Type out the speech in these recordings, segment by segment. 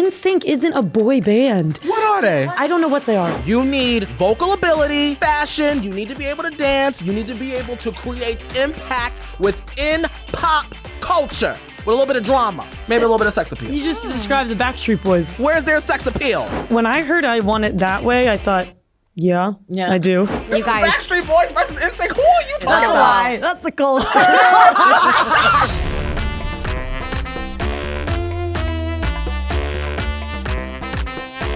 NSYNC isn't a boy band. What are they? I don't know what they are. You need vocal ability, fashion, you need to be able to dance, you need to be able to create impact within pop culture. With a little bit of drama, maybe a little bit of sex appeal. You just described the Backstreet Boys. Where's their sex appeal? When I heard I Want It That Way, I thought, yeah, I do. This is Backstreet Boys versus NSYNC. Who are you talking about? That's a culture.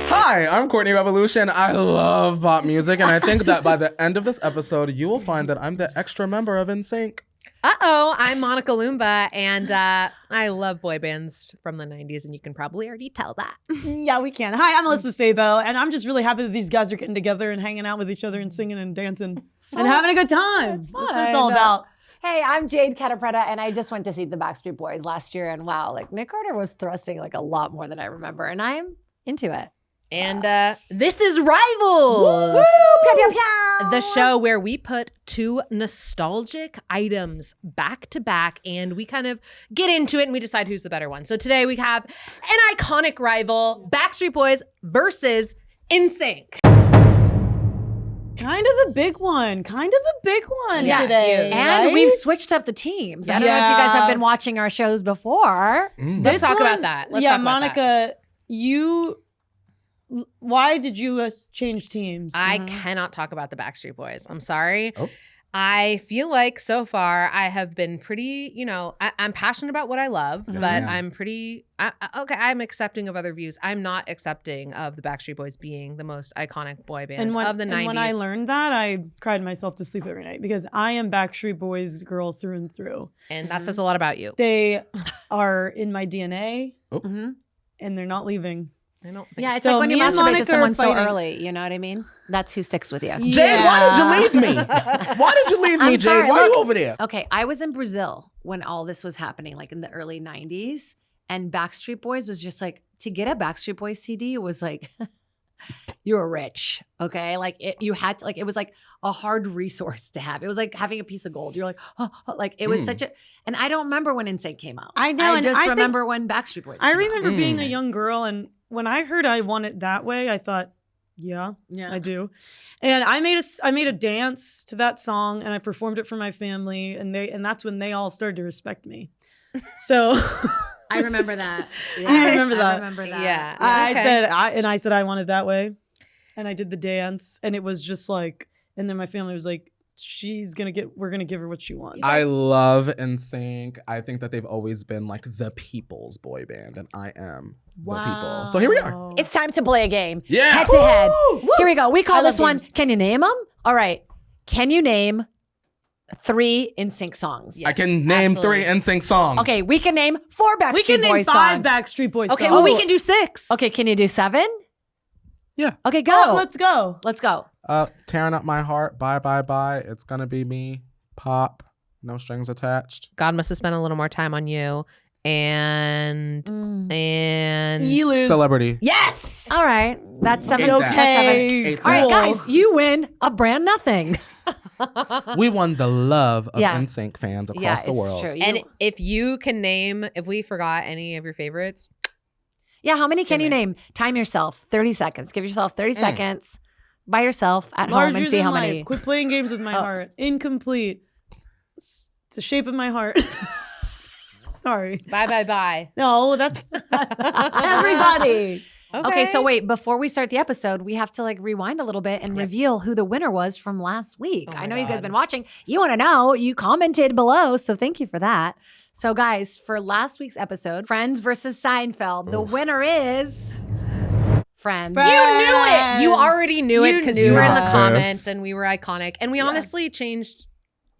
Hi, I'm Courtney Revolution. I love pop music, and I think that by the end of this episode, you will find that I'm the extra member of NSYNC. Uh-oh, I'm Monica Loomba, and I love boy bands from the 90s, and you can probably already tell that. Yeah, we can. Hi, I'm Alyssa Sabo, and I'm just really happy that these guys are getting together and hanging out with each other and singing and dancing and having a good time. That's what it's all about. Hey, I'm Jade Catapretta, and I just went to see the Backstreet Boys last year, and wow, like Nick Carter was thrusting like a lot more than I remember, and I'm into it. And this is Rivals, Woo! Pew, pew, pew. the show where we put two nostalgic items back to back and we kind of get into it and we decide who's the better one. So today we have an iconic rival, Backstreet Boys versus NSYNC. Kind of the big one today. And right? we've switched up the teams. I don't know if you guys have been watching our shows before. Let's talk about that. Let's talk about Monica, why did you change teams? I cannot talk about the Backstreet Boys. I'm sorry. Oh. I feel like so far I have been pretty, I'm passionate about what I love, but I'm pretty, I'm accepting of other views. I'm not accepting of the Backstreet Boys being the most iconic boy band of the 90s. And when I learned that, I cried myself to sleep every night because I am Backstreet Boys girl through and through. And that says a lot about you. They are in my DNA Oh. and they're not leaving. I don't think Yeah, it's So like when you me and masturbate Monica to someone are so fighting. early, you know what I mean? That's who sticks with you. Jade, why did you leave me? Why did you leave me, I'm Jade? sorry, Why are you look. over there? Okay, I was in Brazil when all this was happening, like in the early 90s. And Backstreet Boys was just like, to get a Backstreet Boys CD, it was like, you were rich, okay? Like you had to, like, it was like a hard resource to have. It was like having a piece of gold. You're like, like it was such a, and I don't remember when NSYNC came out. I know, I and just I think- remember when Backstreet Boys I came remember out. being a young girl, and when I heard I Want It That Way, I thought, yeah, I do. And I made a dance to that song, and I performed it for my family, and that's when they all started to respect me. So I remember that. Yeah, I remember that. I remember that. Yeah. I said I Want It That Way, and I did the dance, and it was just like, and then my family was like, we're gonna give her what she wants. I love NSYNC. I think that they've always been like the people's boy band, and I am the people. So here we are. It's time to play a game. Yeah. Head to head. Here we go. We call I love this one, games. Can you name them? All right. Can you name 3 NSYNC songs? I can name 3 NSYNC songs. Okay, we can name 4 Backstreet We can name Boys 5 songs. Backstreet Boys Okay, songs. well, we can do 6. Okay, can you do 7? Yeah. Okay, go. Oh, let's go. Let's go. Tearing Up My Heart, Bye Bye Bye, It's Gonna Be Me, Pop, No Strings Attached. God must have spent a little more time on you. And You lose. Celebrity. yes. All right. That's 7. Exactly. That's 7. Okay. All right, cool. guys, you win a brand nothing. We won the love of Yeah. NSYNC fans across Yeah, the it's world. true. And if you can name, if we forgot any of your favorites, Yeah, how many can you name? Time yourself. 30 seconds. Give yourself 30 seconds by yourself at home Larger and see than how life. many. Quit playing games with my heart. Incomplete. It's the shape of my heart. Sorry. bye, bye, bye. No, that's everybody. Okay, so wait, before we start the episode, we have to like rewind a little bit and reveal who the winner was from last week. Oh I my know you guys God. have been watching. You want to know, you commented below, so thank you for that. So guys, for last week's episode, Friends versus Seinfeld, the winner is Friends. Friends. You knew it. You already knew it You because knew you were in it. the Yes. comments and we were iconic. And we honestly changed.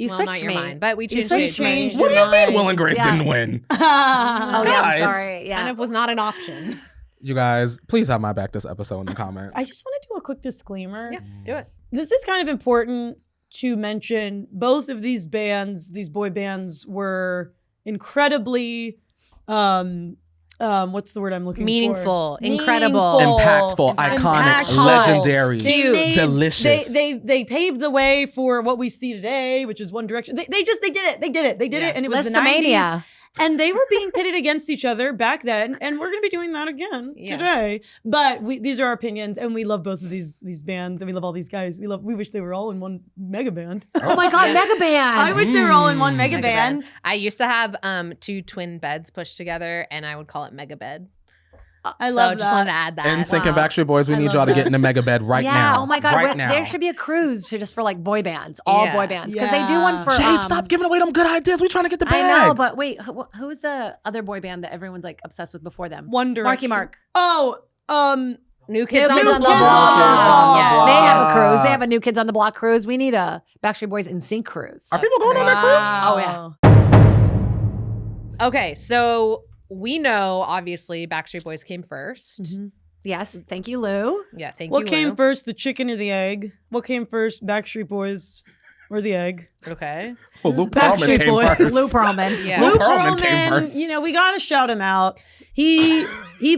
You well, switched not your me. mind, but we You changed switched it. me. Changed What do your you mean mind. Will and Grace Yeah. didn't win? Oh, yeah, I'm Guys. sorry. Yeah. Kind of was not an option. You guys, please have my back this episode in the comments. I just want to do a quick disclaimer. Yeah, do it. This is kind of important to mention. Both of these bands, these boy bands, were incredibly what's the word I'm looking Meaningful, for? incredible. Impactful, iconic, Impactful. legendary, Cute. delicious. They paved the way for what we see today, which is One Direction. They did it, and it was the 90s. Listomania. And they were being pitted against each other back then, and we're going to be doing that again today. But these are our opinions, and we love both of these bands, and we love all these guys. We wish they were all in one mega band. Oh my God, mega band! I wish they were all in one mega band. I used to have 2 twin beds pushed together, and I would call it mega bed. I love that. Just wanted to add that. NSYNC and Backstreet Boys, we need y'all to get in a mega bed right now. Yeah, oh my God. Right now. There should be a cruise just for like boy bands, all boy bands. Because they do one for... Jade, stop giving away them good ideas. We trying to get the bag. I know, but wait, who's the other boy band that everyone's like obsessed with before them? One Direction. Marky Mark. Oh, New Kids on the Block. Yeah. They have a cruise. They have a New Kids on the Block cruise. We need a Backstreet Boys NSYNC cruise. Are people going on that cruise? Oh, yeah. Okay, so... we know, obviously, Backstreet Boys came first. Mm-hmm. Yes. Thank you, Lou. Yeah, thank you, What came Lou. first, the chicken or the egg? What came first, Backstreet Boys or the egg? Okay. Well, Lou Pearlman came first. Lou Pearlman. Yeah. Lou Pearlman came first. You know, we got to shout him out. He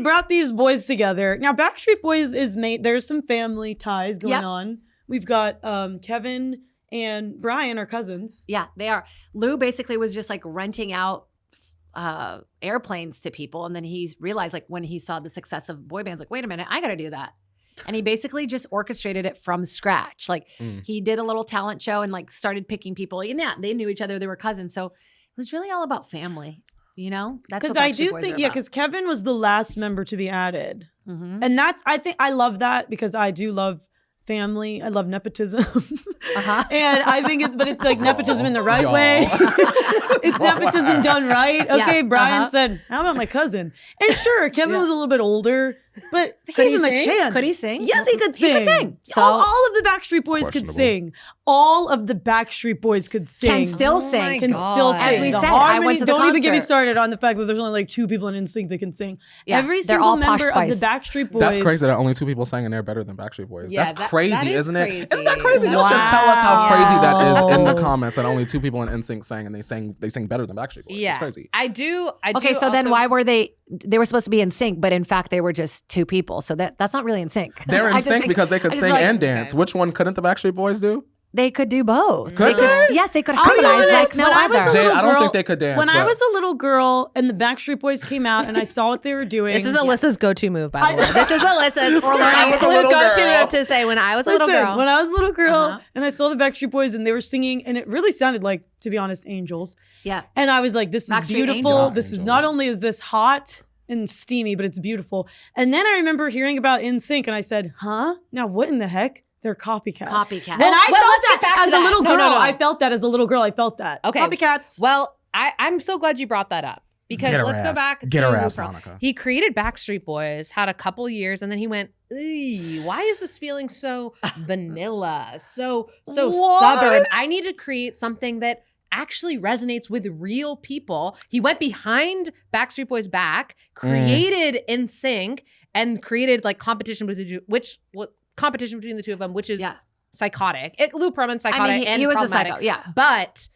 brought these boys together. Now, Backstreet Boys is made, there's some family ties going on. We've got Kevin and Brian are cousins. Yeah, they are. Lou basically was just like renting out airplanes to people, and then he realized, like, when he saw the success of boy bands, like, wait a minute, I gotta do that. And he basically just orchestrated it from scratch. Like he did a little talent show and like started picking people. And yeah, they knew each other, they were cousins, so it was really all about family, you know. That's because I do think because Kevin was the last member to be added, and that's, I think I love that because I do love family. I love nepotism. And I think it's like nepotism in the right way. It's nepotism done right. Okay, Brian said, how about my cousin? And sure, Kevin was a little bit older, but he gave him a chance. Could he sing? Yes, he could sing. He could sing. So, all of the Backstreet Boys could sing. All of the Backstreet Boys could sing. Can still sing. Can still sing. As we the said, harmonies, I went to the don't concert. even get me started on the fact that there's only like 2 people in NSYNC that can sing. Yeah, Every they're single all Posh member of the Spice. Backstreet Boys. That's crazy that only 2 people sang and they're better than Backstreet Boys. Yeah, that's crazy, that is isn't crazy. it? Isn't that crazy? Y'all should tell us how crazy that is in the comments that only 2 people in NSYNC sang and they sing better than Backstreet Boys. Yeah, It's crazy. I do. Okay, so then why were they were supposed to be in sync, but in fact they were just 2 people. So that's not really in sync. They're in sync because they could sing and dance. Which one couldn't the Backstreet Boys do? They could do both. Could they? Yes, they could harmonize like no other. Jade, I don't think they could dance. When I was a little girl and the Backstreet Boys came out and I saw what they were doing. This is Alyssa's go-to move, by the way. This is Alyssa's absolute go-to move to say when I was a little girl. When I was a little girl and I saw the Backstreet Boys and they were singing, and it really sounded like, to be honest, angels. Yeah. And I was like, this is Backstreet beautiful. Angels. This is not only is this hot and steamy, but it's beautiful. And then I remember hearing about NSYNC and I said, huh? Now what in the heck? They're copycats. Copycats. And I felt that as a little girl. No. I felt that as a little girl. I felt that. Okay. Copycats. Well, I'm so glad you brought that up. Because let's go back to her ass, Monica. He created Backstreet Boys, had a couple years, and then he went, why is this feeling so vanilla, so suburban? I need to create something that actually resonates with real people. He went behind Backstreet Boys' back, created NSYNC, and created like competition between the 2 of them, which is psychotic. Lou Pearlman, psychotic, I mean, and he was problematic. a psycho, yeah. But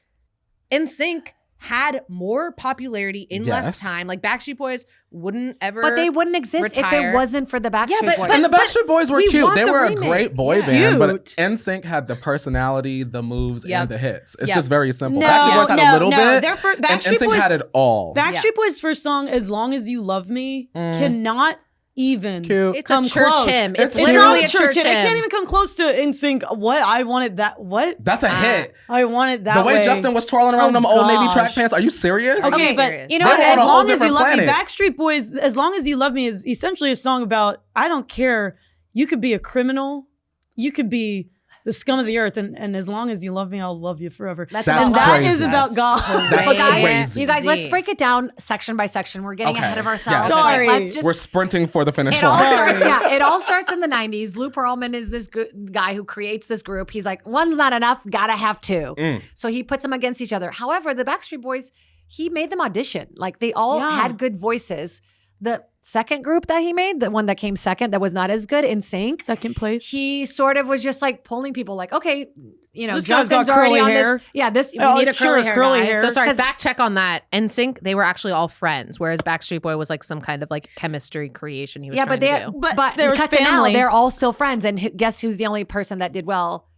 NSYNC had more popularity in less time. Like Backstreet Boys wouldn't ever, but they wouldn't exist if it wasn't for the Backstreet Boys. And the Backstreet Boys were cute. They were a remake. great boy band, but NSYNC had the personality, the moves, and the hits. It's just very simple. Backstreet Boys had a little bit, and NSYNC had it all. Backstreet Boys' first song, "As Long as You Love Me," cannot even It's come a church close. hymn. It's literally not a church hymn. It can't even come close to NSYNC. What? I wanted that. What? That's a hit. I wanted that. The way Justin was twirling around them old Navy track pants. Are you serious? Okay, but you know, as long as you love me, Backstreet Boys, "As Long as You Love Me" is essentially a song about, I don't care. You could be a criminal. You could be the scum of the earth, and as long as you love me, I'll love you forever. That's that is about God. That's crazy. You guys, let's break it down section by section. We're getting ahead of ourselves. Yeah. Sorry. We're sprinting for the finish line. It all starts in the 90s. Lou Pearlman is this guy who creates this group. He's like, one's not enough, gotta have 2. So he puts them against each other. However, the Backstreet Boys, he made them audition. Like they all had good voices. The second group that he made, the one that came second, that was not as good, NSYNC, second place, he sort of was just like pulling people like, okay, you know, this Justin's already on this. Yeah, we need a curly hair. So sorry, back check on that. NSYNC, they were actually all friends, whereas Backstreet Boy was like some kind of like chemistry creation he was trying to do. But there was family. They're all still friends, and guess who's the only person that did well?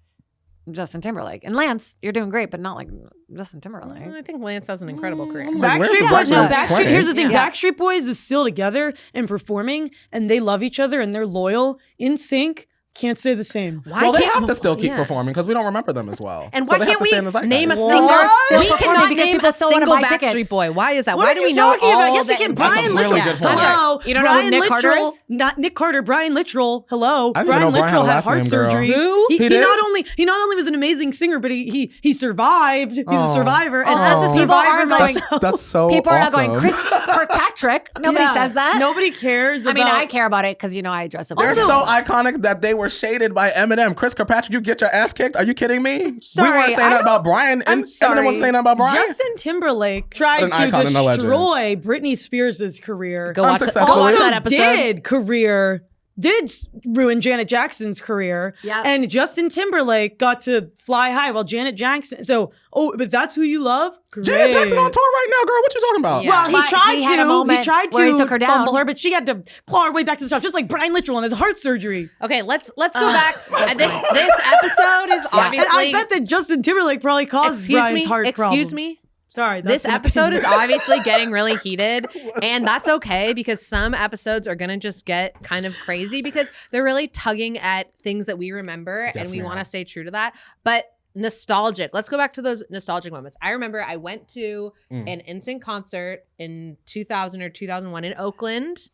Justin Timberlake. And Lance, you're doing great, but not like Justin Timberlake. I think Lance has an incredible career. Backstreet Boys. No, Backstreet. Here's the thing: Yeah. Backstreet Boys is still together and performing, and they love each other and they're loyal. NSYNC can't say the same. Well, they have to still keep performing because we don't remember them as well. And So why they have can't to stay we in the zeitgeist. name a What? singer? We Still performing cannot because name people a still wanna single buy Backstreet tickets. Boy. Why is that? What Why are do you we know talking about? all Yes, we the can. That's a Brian really Littrell. good point. Hello. You don't know Brian who Nick Carter Littrell. is? Not Nick Carter. Brian Littrell. Hello. I didn't Brian even know Brian had Littrell a had last heart name, girl. surgery. Who? He He did? not only was an amazing singer, but he survived. He's a Oh. survivor. And Oh. as a People survivor are going- That's so People are not awesome. going, Chris Kirkpatrick. Nobody Yeah. says that. Nobody cares. I mean, about, I care about it because, I dress up. They're as so iconic that they were shaded by Eminem. Chris Kirkpatrick, you get your ass kicked? Are you kidding me? Sorry, we weren't saying that about Brian. I'm And sorry. Eminem was saying that about Brian. Justin Timberlake tried What an to icon and a legend. destroy Britney Spears' career. Go watch Unsuccessful. watch Also that episode. did ruin Janet Jackson's career. Yep. And Justin Timberlake got to fly high while Janet Jackson. So, but that's who you love? Great. Janet Jackson on tour right now, girl. What you talking about? Yeah. Well, he But tried he had a to. moment He tried where he to took her down. fumble her, but she had to claw her way back to the top, just like Brian Littrell on his heart surgery. Okay, let's go back. And this episode is And obviously. I bet that Justin Timberlake probably caused Brian's heart problems. Excuse me. Sorry, that's This an episode is opinion. obviously getting really heated, and that's okay because some episodes are gonna just get kind of crazy because they're really tugging at things that we remember, Yes, and we ma'am. want to stay true to that. But nostalgic. Let's go back to those nostalgic moments. I remember I went to an NSYNC concert in 2000 or 2001 in Oakland,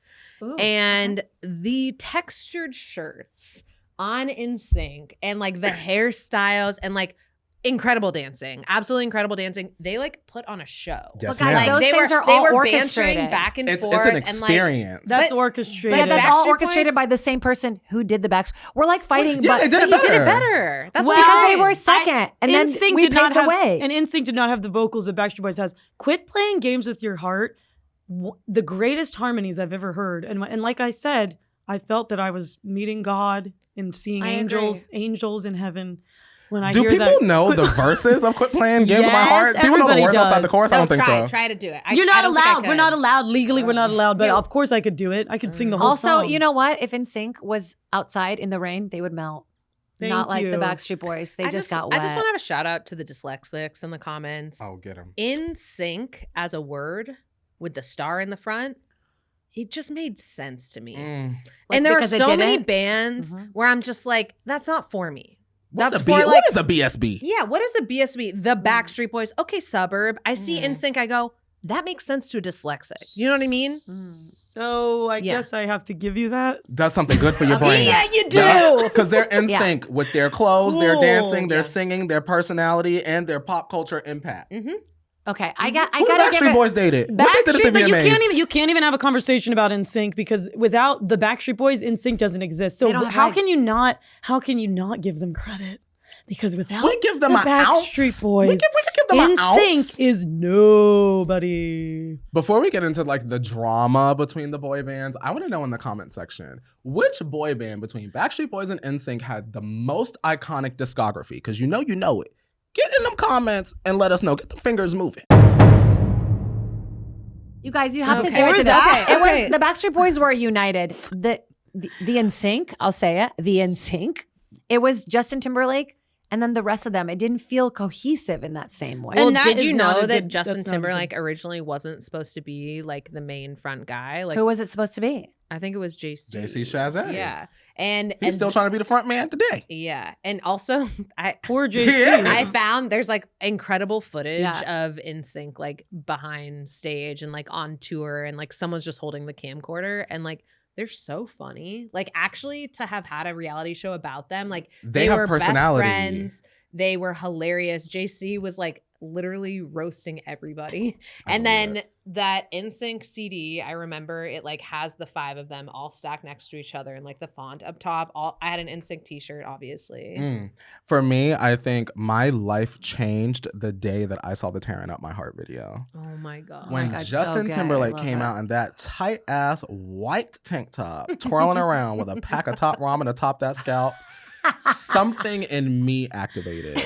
and the textured shirts on NSYNC and like the hairstyles and like incredible dancing, absolutely incredible dancing. They like put on a show. Yes, Well, guys, ma'am. those they things were are all bantering orchestrated. back and It's forth. an and, like, experience. That's But orchestrated. But that's all Backstreet orchestrated Boys- by the same person who did the backs. We're like fighting, Yeah, but they did it But he did better. it better. That's Well, what because I'm they were saying. second, and then NSYNC we did not paved the have, way. and NSYNC did not have the vocals that Backstreet Boys has. Quit playing games with your heart. The greatest harmonies I've ever heard, and like I said, I felt that I was meeting God and seeing I angels in heaven. When I Do hear people that, know the verses of Quit Playing Games with My Yes, Heart? People know the everybody words outside the does. chorus? I No, don't think try, so. try to do it. You're not I don't think I allowed. We're could. not allowed. Legally, we're not allowed. But Yeah. of course, I could do it. I could sing the whole Also, song. you know what? If NSYNC was outside in the rain, they would melt. Thank Not like you. the Backstreet Boys. They just got I wet. just want to have a shout out to the dyslexics in the comments. Oh, get him. In sync as a word with the star in the front, it just made sense to me. Like, And there are because it so many didn't? bands where I'm just like, that's not for me. What's That's a B- for what like, is a BSB? yeah, what is a BSB? The Backstreet Boys. Okay, suburb. I see NSYNC, I go, that makes sense to a dyslexic. You know what I mean? So I Yeah. guess I have to give you that. Does something good for your brain. Yeah, you do. Because they're in Yeah. sync with their clothes, their Cool. dancing, their Yeah. singing, their personality, and their pop culture impact. Okay, I Who gotta the give Backstreet it. Boys dated? What they did Backstreet, at the but VMAs? you can't even have a conversation about NSYNC because without the Backstreet Boys, NSYNC doesn't exist. So They don't have how legs. can you not give them credit? Because without We give them the an ounce. Backstreet Boys, We could give them an NSYNC ounce. is nobody. Before we get into like the drama between the boy bands, I want to know in the comment section which boy band between Backstreet Boys and NSYNC had the most iconic discography. Because you know it. Get in them comments and let us know. Get the fingers moving. You guys, you have to Okay. figure For it that- out. It okay. was the Backstreet Boys were united. The NSYNC, I'll say it. The NSYNC. It was Justin Timberlake. And then the rest of them, it didn't feel cohesive in that same way. Well, And that did is you not know a that good- Justin that's not a good- Timberlake originally wasn't supposed to be like the main front guy? Like, Who was it supposed to be? I think it was JC. JC Chazé. Yeah. And He's still trying to be the front man today. Yeah. And also Poor JC. Yeah. I found there's like incredible footage Yeah. of NSYNC like behind stage and like on tour and like someone's just holding the camcorder and like they're so funny. Like actually to have had a reality show about them, like They have were personality. best friends. They were hilarious. JC was like literally roasting everybody. And believe then that NSYNC CD, I remember it like has the five of them all stacked next to each other and like the font up top. I had an NSYNC t-shirt, obviously. For me, I think my life changed the day that I saw the Tearing Up My Heart video. Oh my God. When God, so Justin good. Timberlake Love came that. out in that tight ass white tank top, twirling around with a pack of top ramen to top that scalp, something in me activated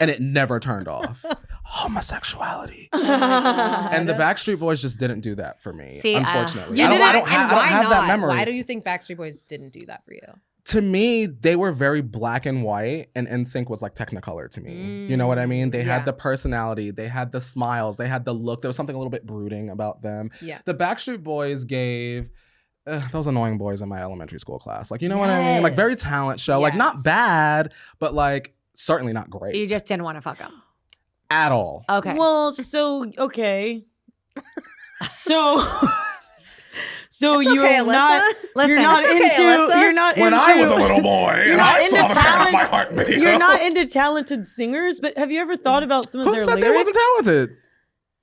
and it never turned off. Homosexuality. And the Backstreet Boys just didn't do that for me, See, unfortunately. you I don't didn't- have why that not? memory. Why do you think Backstreet Boys didn't do that for you? to me, they were very black and white, and NSYNC was like Technicolor to me. You know what I mean? They had the personality, they had the smiles, they had the look. There was something a little bit brooding about them. Yeah. The Backstreet Boys gave those annoying boys in my elementary school class. Like, you know what I mean? Like, very talent show. Like, not bad, but like, certainly not great. You just didn't want to fuck them. At all. Okay. Well, okay. So It's you're okay, not Listen, you're not it's okay, into Alyssa. you're not When into, I was a little boy and not I into saw the Turn Up talent- My Heart video. You're not into talented singers, but have you ever thought about some of Who their said lyrics? they wasn't talented?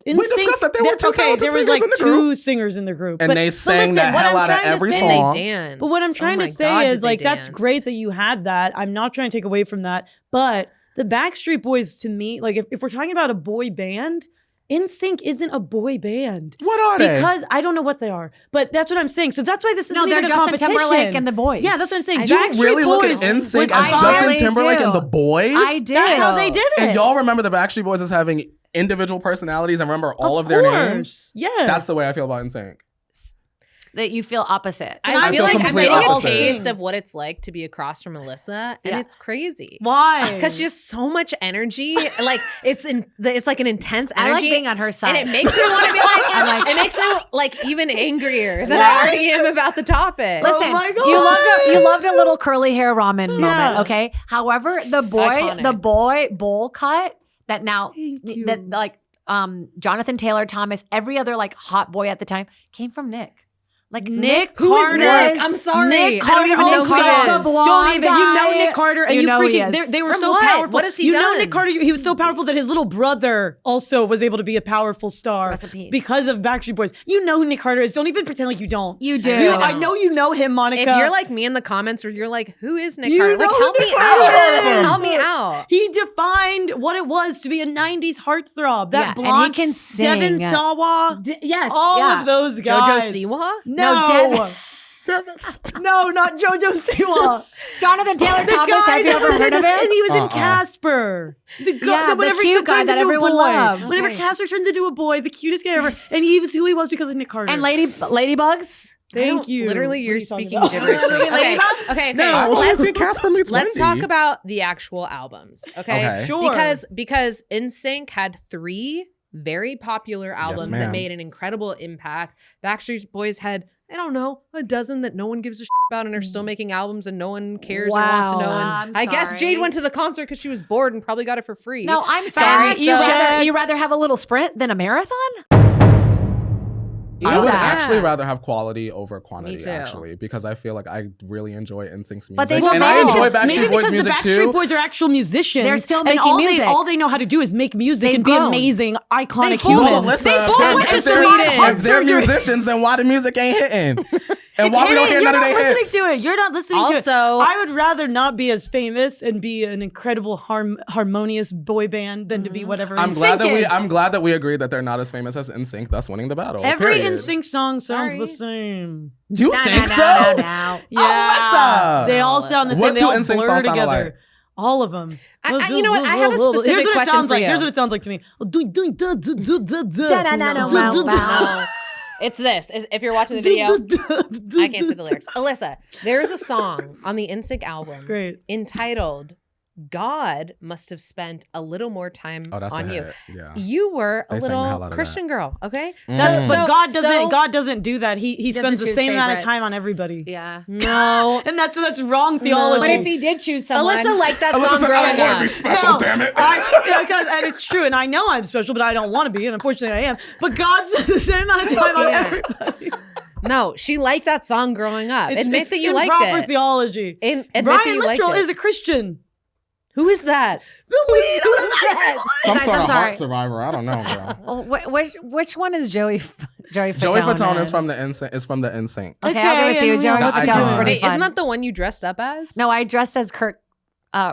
We discussed that there were two talented there was singers like in the 2 group. singers in the group. And but, they but sang listen, the what hell I'm out of trying to every say- song. They dance. But what I'm trying Oh to my say God, is did they like that's dance. great that you had that. I'm not trying to take away from that. But the Backstreet Boys, to me, like if we're talking about a boy band, NSYNC isn't a boy band. What are they? Because I don't know what they are. But that's what I'm saying. So that's why this isn't they're even a Justin competition. Timberlake and the boys. Yeah, that's what I'm saying. You Backstreet really look Boys at NSYNC was as a Justin really Timberlake do. and the boys? I do. That's how they did it. And y'all remember the Backstreet Boys as having individual personalities and remember all of their names? Yes. That's the way I feel about NSYNC. That you feel opposite. I I feel feel like I'm complete getting opposite. a taste of what it's like to be across from Alyssa, and Yeah. it's crazy. Why? Because she has so much energy. Like it's like an intense I energy. like being on her side. and it makes me want to be like, I'm like- it makes me like even angrier than I already am about the topic. Listen, Oh my God. you loved a little curly hair ramen moment, Yeah. okay? However, Iconic. the boy bowl cut that now Thank you. that like Jonathan Taylor Thomas, every other like hot boy at the time came from Nick. Like Nick Who is Carter. Nick? I'm sorry. Nick I don't Carter. even know who he Don't is. blonde even. You know guy. Nick Carter, and You you, know he freaking. is. They were From so what? powerful. What has he You know done? Nick Carter. He was so powerful that his little brother also was able to be a powerful star Rest in peace. because of Backstreet Boys. You know who Nick Carter is. Don't even pretend like you don't. You do. I know you know him, Monica. If you're like me in the comments, where you're like, "Who is Nick You Carter?" Like, know help who me Nick Carter out. is. Help me out. He defined what it was to be a '90s heartthrob. That Yeah, and he blonde can sing. Devin Sawa, yes, all yeah. of those Jojo guys. Siwa? No, no, not JoJo Siwa. Jonathan Taylor The Thomas, guy have you that ever was heard in, of him? and he was in Casper. The guy, Yeah, the whenever cute he guy turns that into a everyone boy. loved. Whenever Okay. Casper turns into a boy, the cutest guy ever, and he was who he was because of Nick Carter. And Ladybugs. Thank you. Literally, What are you're you talking speaking about? gibberish to me. Okay, Ladybugs? okay. No. I want to Let's see Casper meets let's Wendy. talk about the actual albums. Okay, Okay. Sure. because NSYNC had 3 very popular albums that ma'am. made an incredible impact. Backstreet Boys had, I don't know, a dozen that no one gives a shit about and are still making albums and no one cares or wants to know. Wow. And I'm I guess sorry. Jade went to the concert because she was bored and probably got it for free. No, I'm sorry. And You so- rather have a little sprint than a marathon? I would Yeah. actually rather have quality over quantity, too. actually, because I feel like I really enjoy NSYNC's music. But they- Well, and maybe I enjoy because, maybe Backstreet Boys because the music Backstreet too. Boys are actual musicians. They're still and making all music. all they know how to do is make music They've and be grown. amazing, iconic They've humans. grown. Listen, They both if- went to if they're- Sweden. If they're musicians, then why the music ain't hitting? And why we don't hear You're none of not their listening hits? to it. You're not listening to it. Also- I would rather not be as famous and be an incredible harmonious boy band than to be whatever I'm NSYNC glad that is. we agree that they're not as famous as NSYNC, thus winning the battle. Every period. NSYNC song sounds the Sorry. same. You No, think no, so? no, no, no. Alyssa! They all sound the same. What They two all NSYNC blur songs sound together. alike? All of them. you know what? I have a specific Here's what it question sounds for like. you. Here's what it sounds like to me. Da-da-da-da-wow. It's this. If you're watching the video, I can't see the lyrics. Alyssa, there's a song on the NSYNC album Great. entitled "God Must Have Spent a Little More Time Oh, that's on a You." hit. Yeah. You were a They sang the hell out little of Christian girl, okay? That's Mm. but So- God doesn't do that. He doesn't spends the choose same amount of favorites. time on everybody. Yeah. No. And that's wrong theology. But if he did choose someone, Alyssa liked that Alyssa song said, I growing don't want up. to be special, No, damn it. and it's true, and I know I'm special, but I don't want to be, and unfortunately I am. But God spends the same amount of time on Yeah. everybody. No, she liked that song growing up. Admit it's that you liked improper it. theology. Admit that Brian you liked Littrell it. is a Christian. Who is that? The lead of the Some Guys, sort I'm of sorry. heart survivor. I don't know, girl. which one is Joey Fatone? Joey Fatone is in? from the NSYNC. Okay, I'll give it to you. and Joey The Fatone's icon. pretty Wait, fun. isn't that the one you dressed up as? No, I dressed as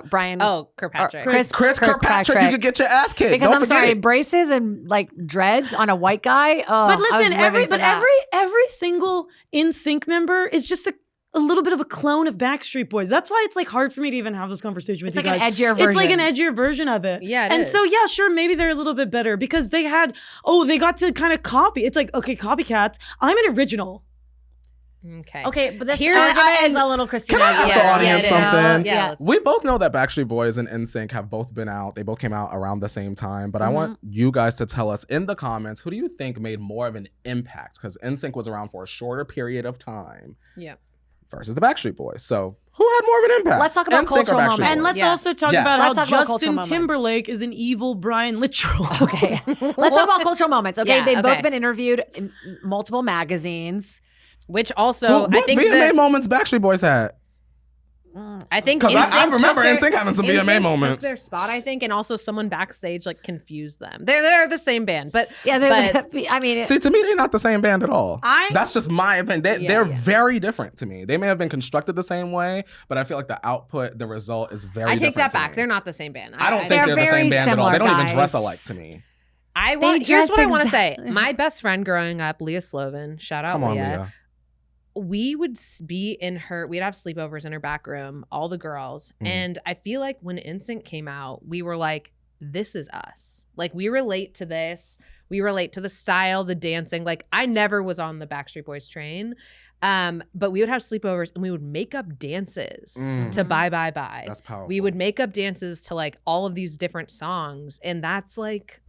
Brian. Oh, Kirkpatrick. Chris Kirkpatrick, you could get your ass kicked. Because Don't I'm sorry, forget it. braces and like dreads on a white guy. Oh, But I was listen, living for that. every single NSYNC member is just a little bit of a clone of Backstreet Boys. That's why it's like hard for me to even have this conversation with It's you like guys. an edgier It's like an version. edgier version of it. Yeah, it and is. so yeah, sure, maybe they're a little bit better because they got to kind of copy. It's like, okay, copycats. I'm an original. Okay, but this Here's- argument is a little Christina. Can I ask the audience something? Yeah. We both know that Backstreet Boys and NSYNC have both been out. They both came out around the same time. But I want you guys to tell us in the comments, who do you think made more of an impact? Because NSYNC was around for a shorter period of time. Yeah. Versus the Backstreet Boys. So who had more of an impact? Let's talk about NSYNC or cultural Backstreet moments. And Boys? let's Yes. also talk Yes. about Let's how talk about cultural Justin moments. Timberlake is an evil Brian Littrell. Okay. Let's talk about cultural moments. Okay. Yeah, They've okay. both been interviewed in multiple magazines. Which also, What I think VMA moments Backstreet Boys had? I think Because I NSYNC remember took NSYNC having some NSYNC VMA took moments. their spot, I think, and also someone backstage like confused them. They're the same band, but Yeah, I mean, See, to me, they're not the same band at all. I- That's just my opinion. Yeah, They're yeah. very different to me. They may have been constructed the same way, but I feel like the output, the result is very I different. take that to back. me. They're not the same band. I don't think They're they're the very same band at all. They don't similar, even dress guys. alike to me. Here's dress what I want to say. exactly- My best friend growing up, Leah Slovin, shout out Come on, Leah. Leah. We would be in her, we'd have sleepovers in her back room, all the girls. And I feel like when NSYNC came out, we were like, this is us. Like, we relate to this. We relate to the style, the dancing. Like, I never was on the Backstreet Boys train. But we would have sleepovers and we would make up dances to Bye Bye Bye. That's powerful. We would make up dances to like all of these different songs. And that's like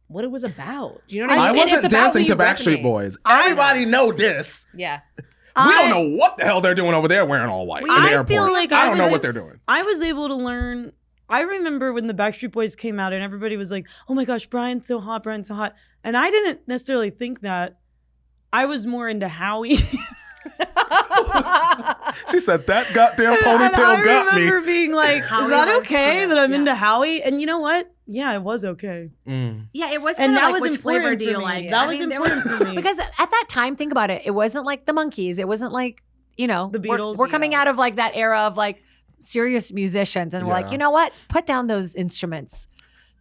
what it was about. Do you know what I I mean? And wasn't it's about dancing who to you Backstreet resonate. Boys. Everybody know this. Yeah. We don't know what the hell they're doing over there wearing all white in the I airport. feel like I don't know what they're doing. I was able to learn. I remember when the Backstreet Boys came out and everybody was like, oh my gosh, Brian's so hot, Brian's so hot. And I didn't necessarily think that. I was more into Howie. She said that goddamn ponytail got I me. remember being like, Howie is that was okay cute, that I'm yeah. into Howie? And you know what? Yeah, it was okay. yeah, it was And kind of that like was which flavor important do for you me. like? That I was mean, there important for me. Because at that time, think about it. It wasn't like the Monkees. It wasn't like, you know, The we're- Beatles. We're coming out of like that era of like serious musicians, and we're like, Yeah. you know what? Put down those instruments,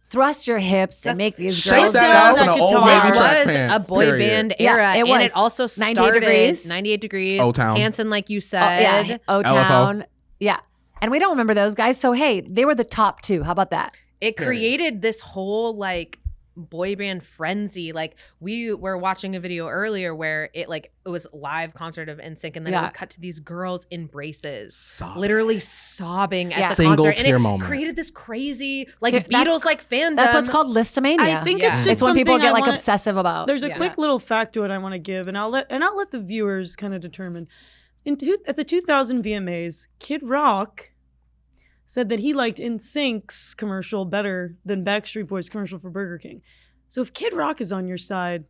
thrust your hips, and make these Shake girls that down ass that in an old guitar. baby This track was pant, a boy period. band Yeah, era, it and was. it also 98 started Degrees. 98 Degrees, O-Town. Hanson, like you Oh, said. yeah, O-Town. Yeah. And we don't remember those guys. So, hey, they were the top two. How about that? It Period. created this whole like boy band frenzy. Like we were watching a video earlier where it was live concert of NSYNC, and then it Yeah. would cut to these girls' embraces, Sobbing. literally sobbing at Yeah. the Single concert, and tear it moment. created this crazy like Dude, that's Beatles like fandom. That's what's called listomania. I think Yeah. it's just It's when people something get I like wanna- obsessive about. There's a Yeah. quick little factoid I want to give, and I'll let the viewers kind of determine. At the 2000 VMAs, Kid Rock said that he liked NSYNC's commercial better than Backstreet Boys' commercial for Burger King. So if Kid Rock is on your side,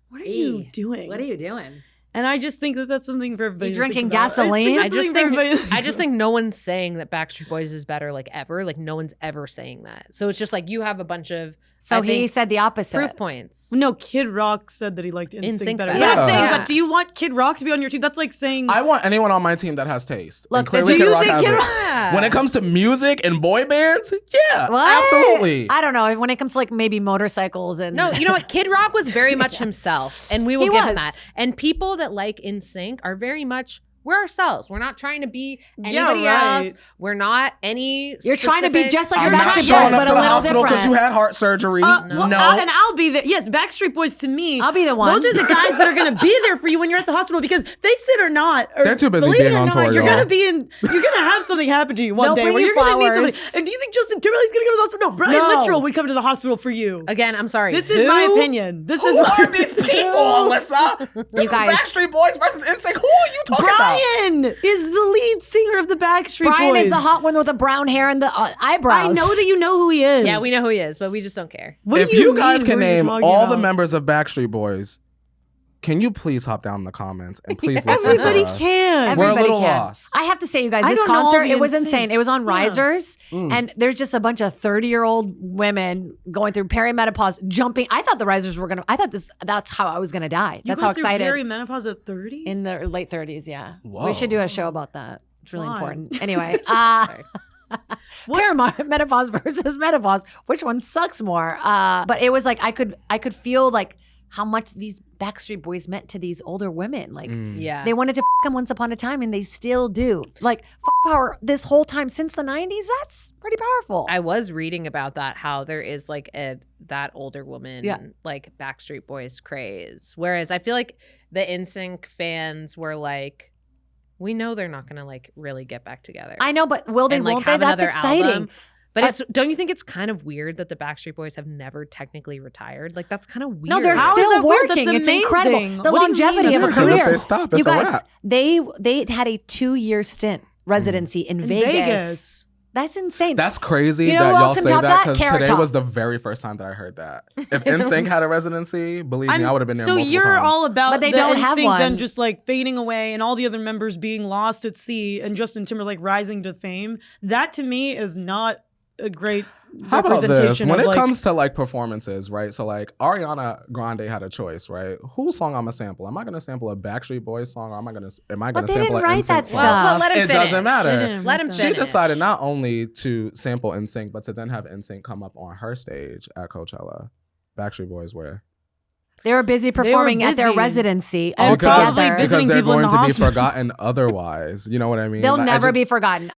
what are you doing? What are you doing? And I just think that that's something for everybody. You to drinking think about. gasoline? I just think that's something for everybody to I just think no one's saying that Backstreet Boys is better like ever. Like no one's ever saying that. So it's just like you have a bunch of So I he think, said the opposite. proof points. No, Kid Rock said that he liked NSYNC NSYNC better. better. But I'm Yeah. saying, Yeah. but do you want Kid Rock to be on your team? That's like saying. I want anyone on my team that has taste. Look, and clearly do Kid you Rock think has Kid it. Rock- Yeah. When it comes to music and boy bands, yeah, What? absolutely. I don't know. When it comes to like maybe motorcycles and No, you know what? Kid Rock was very much himself, and we will He give him was. that. And people that like NSYNC are very much we're ourselves. We're not trying to be anybody right. else. We're not any. You're trying to be specific- just like I'm the not Backstreet showing Boys, up but to a the little hospital because different. you had heart surgery. Well, no. and I'll be there. Yes, Backstreet Boys to me. I'll be the one. Those are the guys that are going to be there for you when you're at the hospital because they sit or not. Or They're too busy believe being it or on not, tour, You're y'all. going to be in. You're going to have something happen to you one They'll day bring where you you're going to need flowers. something. And do you think Justin Timberlake's going to come to the hospital? No, Brian No. Littrell would come to the hospital for you. Again, I'm sorry. This is my opinion. This is Who my are these people, Alyssa? This is guys- Backstreet Boys versus NSYNC. Who are you talking about? Brian is the lead singer of the Backstreet Brian Boys. is the hot one with the brown hair and the eyebrows. I know that you know who he is. Yeah, we know who he is, but we just don't care. What If do you guys mean can who you're name talking all the about? members of Backstreet Boys, can you please hop down in the comments and please listen Everybody to us? can. We're a Everybody little can. lost. I have to say, you guys, I this don't know all concert, the it was NSYNC. insane. It was on Yeah. Risers, and there's just a bunch of 30-year-old women going through perimenopause, jumping. I thought the Risers were gonna. I thought that's how I was gonna die. You That's go how through excited. Perimenopause at 30? In the late 30s, yeah. Whoa. We should do a show about that. It's really Why? important. Anyway, perimenopause versus menopause. Which one sucks more? But it was like I could feel like how much these Backstreet Boys meant to these older women. Like Yeah. they wanted to them once upon a time, and they still do. Like power this whole time since the 90s. That's pretty powerful. I was reading about that, how there is like that older woman, Yeah. like Backstreet Boys craze. Whereas I feel like the NSYNC fans were like we know they're not gonna like really get back together. I know, but will they? And, like, won't they? have That's another exciting. album. But don't you think it's kind of weird that the Backstreet Boys have never technically retired? Like that's kind of weird. No, they're How is still that weird? working. That's It's amazing. incredible. The What do you mean longevity of that's a Because career. if they stop, it's You guys, a wrap. they had a 2-year stint residency in Vegas. That's insane. That's crazy You know that who y'all else can say top that that? because Carrot today Top. was the very first time that I heard that. If NSYNC had a residency, believe me, I would have been there So multiple you're times. all about But they the don't have NSYNC then one. just like fading away and all the other members being lost at sea and Justin Timberlake rising to fame. That to me is not a great How about this? representation When of it like, comes to like performances, right? So like Ariana Grande had a choice, right? Whose song I'm gonna sample? Am I gonna sample a Backstreet Boys song or am I gonna But they sample didn't an write NSYNC that song? stuff. Well, let him It finish. doesn't matter. Let him She finish. decided not only to sample NSYNC, but to then have NSYNC come up on her stage at Coachella. Backstreet Boys where? They were busy performing at their busy. residency And all probably together. visiting Because they're people in going the to be hospital. forgotten otherwise. You know what I mean? They'll Like, never be forgotten.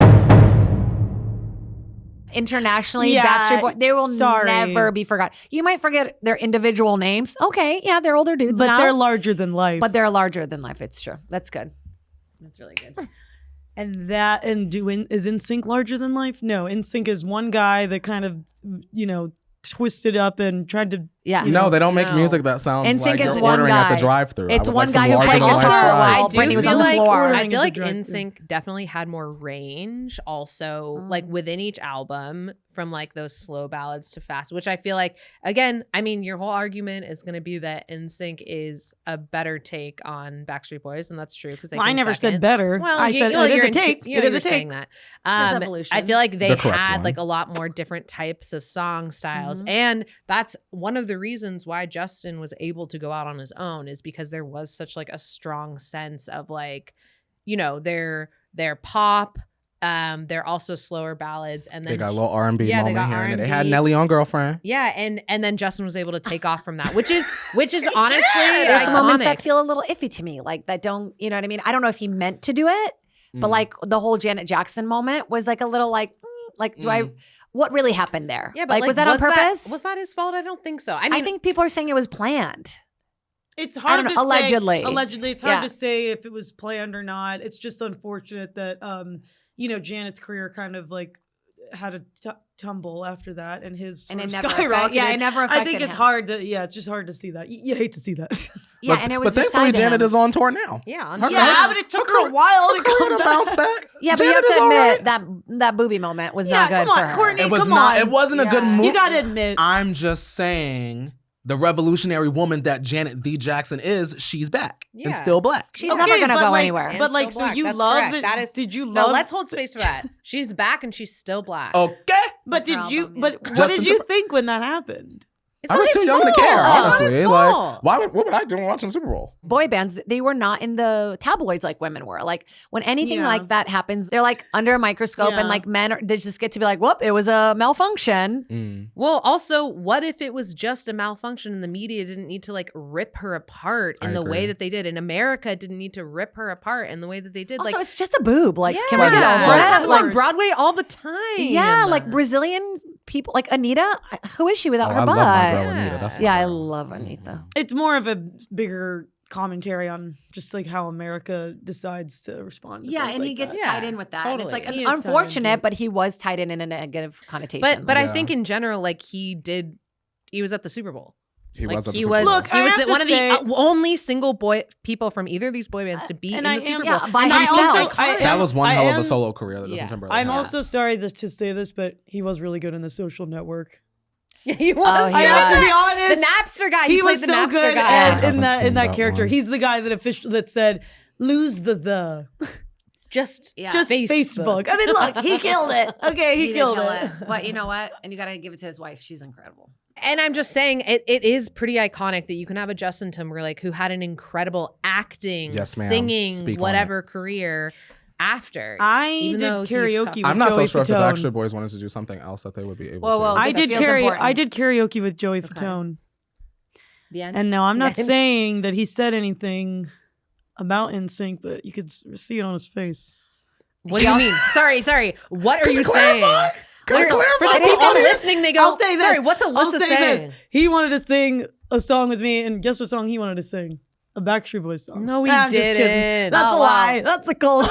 Internationally, Yeah, Backstreet Boys, they will sorry. never be forgotten. You might forget their individual names. Okay, yeah, they're older dudes but now. they're larger than life. But they're larger than life. It's true. That's good. That's really good. And is NSYNC larger than life? No, NSYNC is one guy that kind of, twisted up and tried to. Yeah. No, they don't make No. music that sounds NSYNC like is you're one ordering at the guy. drive-thru. It's I would one like some guy who larger played than life guitar fries. while Britney was on the like, floor. ordering I at feel the like drive-thru. NSYNC definitely had more range also like within each album from like those slow ballads to fast, which I feel like, again, I mean, your whole argument is going to be that NSYNC is a better take on Backstreet Boys, and that's true because they I came never second. said better. Well, I said it is a take. It is a saying take. that. There's evolution. I feel like they The correct had one. like a lot more different types of song styles, and that's one of the reasons why Justin was able to go out on his own is because there was such like a strong sense of like, their pop. They're also slower ballads, and then They got a little R&B Yeah, they moment got here, and they R&B. had Nelly on Girlfriend. yeah, and then Justin was able to take off from that, which is honestly There's some moments that iconic. feel a little iffy to me, like that don't, you know what I mean? I don't know if he meant to do it, but like the whole Janet Jackson moment was like a little like, what really happened there? Yeah, but like was that on purpose? Was that his fault? I don't think so. I I mean, think people are saying it was planned. It's I hard don't to know, allegedly. say. Allegedly, it's hard Yeah. to say if it was planned or not. It's just unfortunate that Janet's career kind of like had a tumble after that, and his And sort it of never skyrocketed. affect- yeah, it never I affected think it's him. hard to. Yeah, it's just hard to see that. You hate to see that. Yeah, but, and it was but just thankfully tied to Janet him. is on tour now. yeah, on Her tour. Yeah, but it took her a while to Her come to bounce back. back. Yeah, but you Janet have is to all admit right. that booby moment was Yeah, not good come on, for her. Courtney. It was come not. on. It wasn't a good Yeah. move. You gotta admit. I'm just saying, the revolutionary woman that Janet D. Jackson is, she's back Yeah. and still black. She's never gonna but go like- anywhere. And But like, still so black. you That's love correct. it? That is Did you No, love? let's hold space for that. She's back and she's still black. Okay. But That's her did you? album, yeah. But what Justin did you Timber- think when that happened? It's I not was his too young to fault. care, It's not his honestly. fault. Like, what would I do watching the Super Bowl? Boy bands, they were not in the tabloids like women were. Like when anything Yeah. like that happens, they're like under a microscope, Yeah. and like they just get to be like, whoop, it was a malfunction. Well, also, what if it was just a malfunction and the media didn't need to like rip her apart in I the agree. way that they did, and America didn't need to rip her apart in the way that they did? Also, like, it's just a boob. Like, can we Like, get over like- it? happens Like, on Broadway all the time. yeah, like Brazilian people, like Anita. Who is she without Oh, her I butt? love my girl Anita. That's my Yeah, I girl. love Anita. It's more of a bigger commentary on just like how America decides to respond. To Yeah, things and he like gets that. Yeah, tied in with that. And it's totally. like He is tied into unfortunate, it. but he was tied in a negative connotation. But I Yeah. think in general, like he was at the Super Bowl. He Like was. At the he Super was, Bowl. Look, he I was have to one of say- the only single people from either of these boy bands to be And in I the Super am- Bowl. yeah, by And I himself. also- I That am- was one I hell of am- a solo career that Justin Yeah. Timberlake I'm had. also sorry to say this, but he was really good in The Social Network. he was. Oh, he I have to be was. honest. The Napster guy. He played was the so Napster good guy. I in haven't that seen that character. one. He's the guy that said, "Lose the." Just Yeah. Just Facebook. I mean, look, he killed it. Okay, he did killed kill it. But you know what? And you got to give it to his wife. She's incredible. And I'm just saying, it is pretty iconic that you can have a Justin Timberlake who had an incredible acting, Yes, ma'am. singing, Speak on whatever career after. I Even did though he's karaoke tough. with I'm not so Joey sure if the Fatone. Backstreet Boys wanted to do something else that they would be able Whoa, to. whoa. I This did feels important. I did karaoke with Joey Fatone. The end. And no, I'm not The end. saying that he said anything about NSYNC, but you could see it on his face. What do you mean? Sorry. What are Could you you saying? clarify? Could you For the clarify? people It is- listening, they go, I'll say this. sorry, what's I'll Alyssa say saying? this. He wanted to sing a song with me, and guess what song he wanted to sing? a Backstreet Boys song. No, we I'm just kidding. didn't. That's a Oh, lie. wow. That's a cold.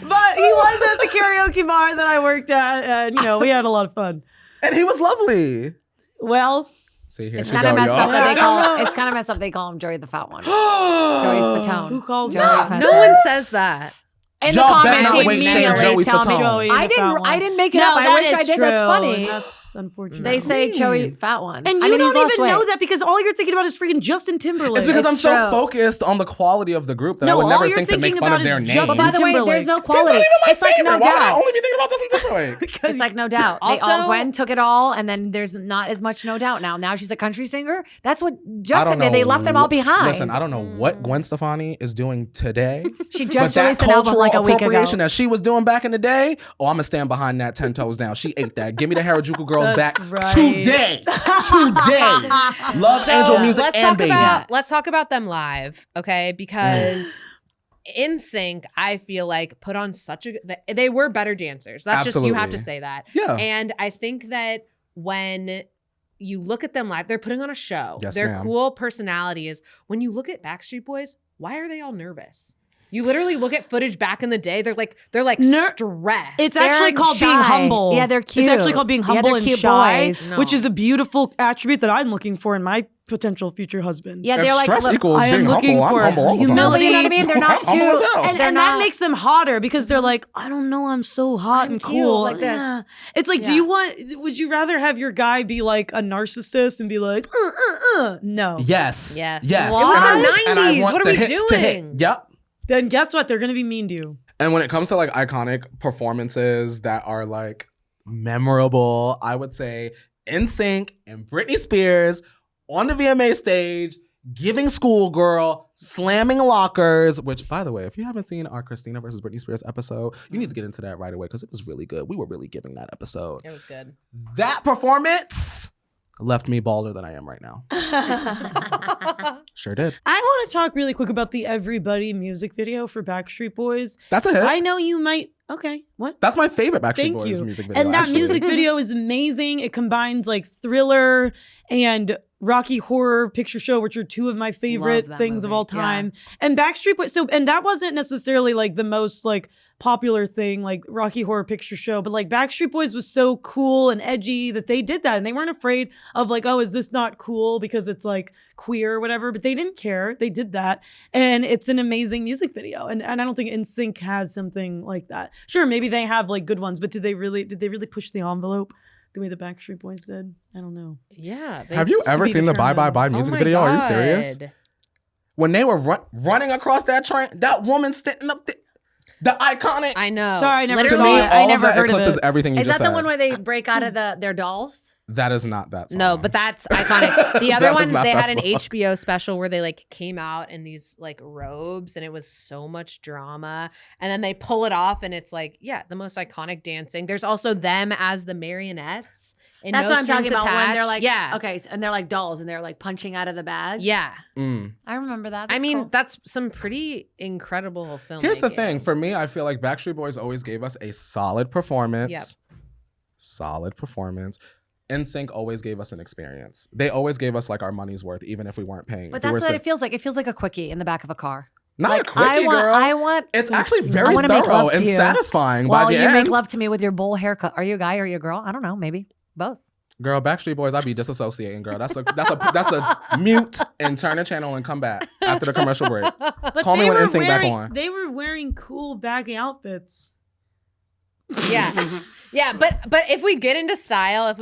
But he was at the karaoke bar that I worked at, and we had a lot of fun. And he was lovely. Well, See, here It's she kind of go, messed up y'all. that they I don't call. know. It's kind of messed up they call him Joey the Fat One. Joey Fatone. who calls Joey that? Fatone. No one says that. In Y'all the better comments, not wait shame immediately Joey tell me. Fatone. Joey I the Fat didn't. One. I didn't make it No, up. I that wish I is did. That's true, funny. and that's unfortunate. They say Really? Joey Fat One, And you don't even know that because all you're thinking about is freaking Justin Timberlake. It's because I'm It's so true. focused on the quality of the group that I No, would all never you're think to make thinking fun of about their is names. Justin But by the way, Timberlake. there's no He's not quality. even my It's like favorite. no Why would I doubt. only be thinking about Justin Timberlake? It's like no doubt. Also- Gwen took it all, and then there's not as much no doubt now. Now she's a country singer. That's what I Justin don't did. They know left them all what- behind. Listen, I don't know what Gwen Stefani is doing today. She But just that released an album cultural like a week ago. appropriation that she was doing back in the day, I'm gonna stand behind that 10 toes down. She ate that. Give me the Harajuku Girls That's back right. today. Today. Love Angel Music let's and talk Baby. let's talk about them live, okay? Because NSYNC, I feel like put on they were better dancers. That's just, you have to Absolutely. say that. Yeah. And I think that when you look at them live, they're putting on a show. Yes, Their ma'am. cool personality is, when you look at Backstreet Boys, why are they all nervous? You literally look at footage back in the day, they're like stressed. It's They're actually called being shy. humble. Yeah, they're cute. It's actually called being Yeah, humble they're and cute shy, boys. which is a beautiful attribute that I'm looking for in my potential future husband. Yeah, If they're like stress little- equals I am being looking humble, for I'm humble all the time. No, but humility. you know what I mean? They're not I'm humble as too. hell. And They're that not- makes them hotter because they're like, I don't know, I'm so hot I'm and cute cool. like this. Yeah. It's like, would you rather have your guy be like a narcissist and be like, No. Yes. Yes. Yes. It was And the and I 90s. want What are the we hits to hit. doing? Yep. Then guess what? They're going to be mean to you. And when it comes to like iconic performances that are like memorable, I would say NSYNC and Britney Spears on the VMA stage, giving Schoolgirl, slamming lockers, which, by the way, if you haven't seen our Christina versus Britney Spears episode, you need to get into that right away because it was really good. We were really giving that episode. It was good. That performance left me balder than I am right now. Sure did. I want to talk really quick about the Everybody music video for Backstreet Boys. That's a hit. I know you might. Okay, what? That's my favorite Backstreet Thank Boys you. music video. And that actually. music video is amazing. It combines like thriller and Rocky Horror Picture Show, which are two of my favorite that things of movie. all time. And Backstreet Boys. And that wasn't necessarily like the most like popular thing, like Rocky Horror Picture Show, but like Backstreet Boys was so cool and edgy that they did that, and they weren't afraid of like, oh, is this not cool because it's like queer or whatever? But they didn't care. They did that, and it's an amazing music video. And I don't think NSYNC has something like that. Sure, maybe they have like good ones, but did they really push the envelope the way the Backstreet Boys did? I don't know. Yeah. Have you ever be seen the Bye Bye determined. Bye Oh music my video? Are you serious? God. When they were running across that train, that woman standing up there, the iconic. I know. Sorry, I never to saw me, it. I all never of that heard of eclipses it. everything you Is just that said. the one where they break out of their dolls? That is not that song. No, but that's iconic. The other That is one, not they that had an song. HBO special where they like came out in these like robes and it was so much drama. And then they pull it off and it's like, yeah, the most iconic dancing. There's also them as the marionettes. And That's No what I'm talking Strings about. When they're Attached. like, yeah. okay, and they're like dolls, and they're like punching out of the bag. Yeah. I remember that. I That's mean, cool. that's some pretty incredible filmmaking. Here's the thing. For me, I feel like Backstreet Boys always gave us a solid performance. Yep. Solid performance. NSYNC always gave us an experience. They always gave us like our money's worth, even if we weren't paying. But If we were that's what sit- it feels like. It feels like a quickie in the back of a car. Not like, a quickie, girl. I want. It's actually very I wanna make thorough love to and you. satisfying Well, by the you end. make love to me with your bowl haircut. Are you a guy or are you a girl? I don't know. Maybe both. Girl, Backstreet Boys, I be disassociating, girl. That's a mute and turn the channel and come back after the commercial break. But Call me they when were NSYNC back wearing- on. They were wearing cool baggy outfits. Yeah. Yeah, but if we get into style,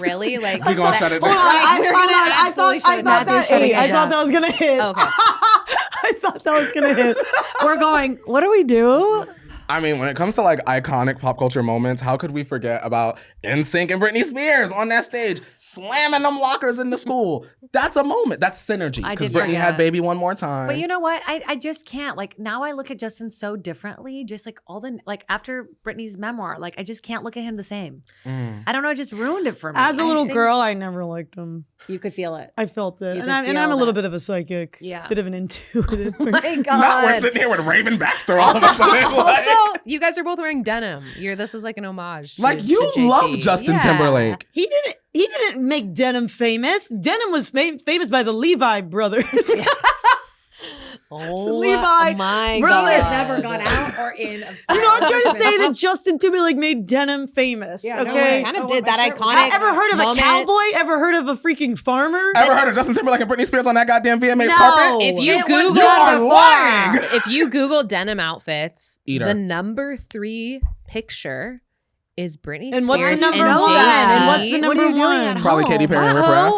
really, like We gonna shut it down. Hold on, We're gonna I absolutely thought shut it down. that Shutting ate. it I down. thought that was gonna hit. Okay. I thought that was gonna hit. We're going. What do we do? I mean, when it comes to like iconic pop culture moments, how could we forget about NSYNC and Britney Spears on that stage slamming them lockers in the school? That's a moment. That's synergy. I Because did Britney had forget. Baby One More Time. But you know what? I just can't. Like now I look at Justin so differently. Just like all the like after Britney's memoir, like I just can't look at him the same. I don't know. It just ruined it for me. As a I little think girl, I never liked him. you could feel it. I felt it, You and could I'm feel a little that. bit of a psychic. Yeah. Bit of an intuitive. My Now we're God. sitting here with Raven Baxter all of a sudden. Like, Well, you guys are both wearing denim. This is like an homage. Like, to you JT. love Justin Timberlake. He didn't make denim famous. Denim was famous by the Levi brothers. Oh Levi my brothers God. Never gone out or in of style. You know, I'm trying to say that Justin Timberlake made denim famous. Yeah, no okay. way. Kind of Oh, did my that shirt was- iconic. Ever heard of moment. a cowboy? Ever heard of a freaking farmer? Ever heard of Justin Timberlake and Britney Spears on that goddamn VMAs No. carpet? If you It was Google, You are lying. if you Google denim outfits, Eater. the number 3 picture is Britney And Spears what's the number and one? JT. And what's the What number are you doing one? at Probably home? Katy Perry and Riff Raff.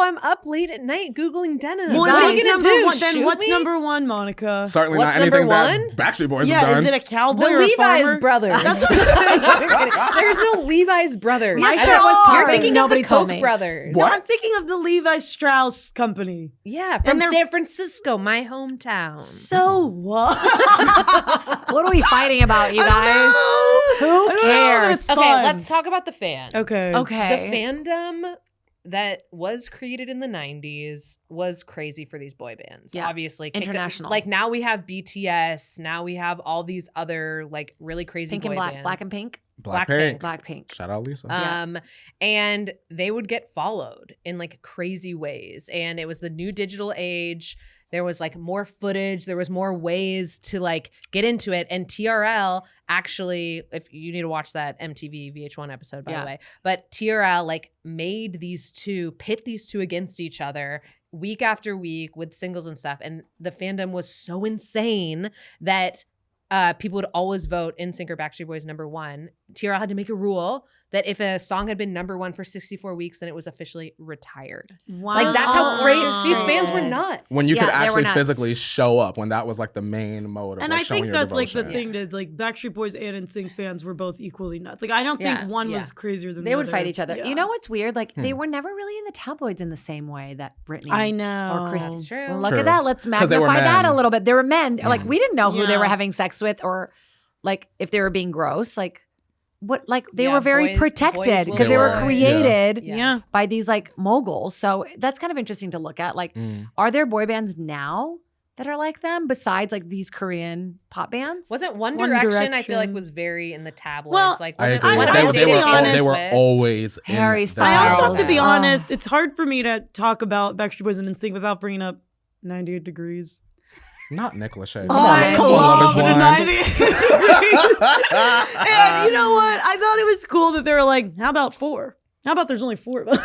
I'm up late at night Googling denim. Well, what are what's you gonna number do? one? Then Shoot what's me? number one, Monica? Certainly What's not anything number that one? Backstreet Boys Yeah, have done. is it a cowboy The or a Levi's farmer? brothers. That's what I'm saying. There's no Levi's brothers. Yes, I there don't- are. You're thinking Nobody of the told Koch me. brothers. What? No, I'm thinking of the Levi Strauss company. Yeah, from they're- San Francisco, my hometown. So what? What are we fighting about, you I don't guys? know. Who I don't know, but cares? it's Okay, fun. let's talk about the fans. Okay. Okay. The fandom that was created in the 90s was crazy for these boy bands. Yeah. Obviously. International. Like now we have BTS. Now we have all these other like really crazy Pink boy and black, bands. black and pink, Blackpink. Blackpink. Shout out Lisa. And they would get followed in like crazy ways. And it was the new digital age. There was like more footage. There was more ways to like get into it. And TRL actually, if you need to watch that MTV VH1 episode, by the way, but TRL like made pit these two against each other week after week with singles and stuff. And the fandom was so insane that people would always vote NSYNC or Backstreet Boys number 1. TRL had to make a rule that if a song had been number 1 for 64 weeks, then it was officially retired. Wow. Like that's how great these fans were orchestrated. nuts. When you Yeah, could they were actually nuts. physically show up, when that was like the main mode of And like I showing think your that's like the devotion. thing is like Backstreet Boys and NSYNC fans were both equally nuts. Like I don't Yeah, think one yeah. was crazier than They the would other. fight each other. Yeah. You know what's weird? Like they were never really in the tabloids in the same way that Britney I know. or Chris. That's true. Well, look True. at that. Let's 'Cause they were magnify that men. a little bit. They were men. Like we didn't know who they Yeah. were having sex with or like if they were being gross. Like what? Like they Yeah, were very boys protected will because They they were were. created Yeah. by these like moguls. So that's kind of interesting to look at. Like, are there boy bands now that are like them besides like these Korean pop bands? Wasn't One One Direction, I feel like Direction. was very in the tabloids. Well, like I wasn't agree. one I They, have they, to be were, honest. they were always Harry in the Styles. I also tabloids. have to be Oh. honest, it's hard for me to talk about Backstreet Boys and NSYNC without bringing up 98 Degrees. Not Nick Lachey. I Come on, Love is love Blind. 98 Degrees. And you know what? I thought it was cool that they were like, how about 4? How about there's only 4 of us?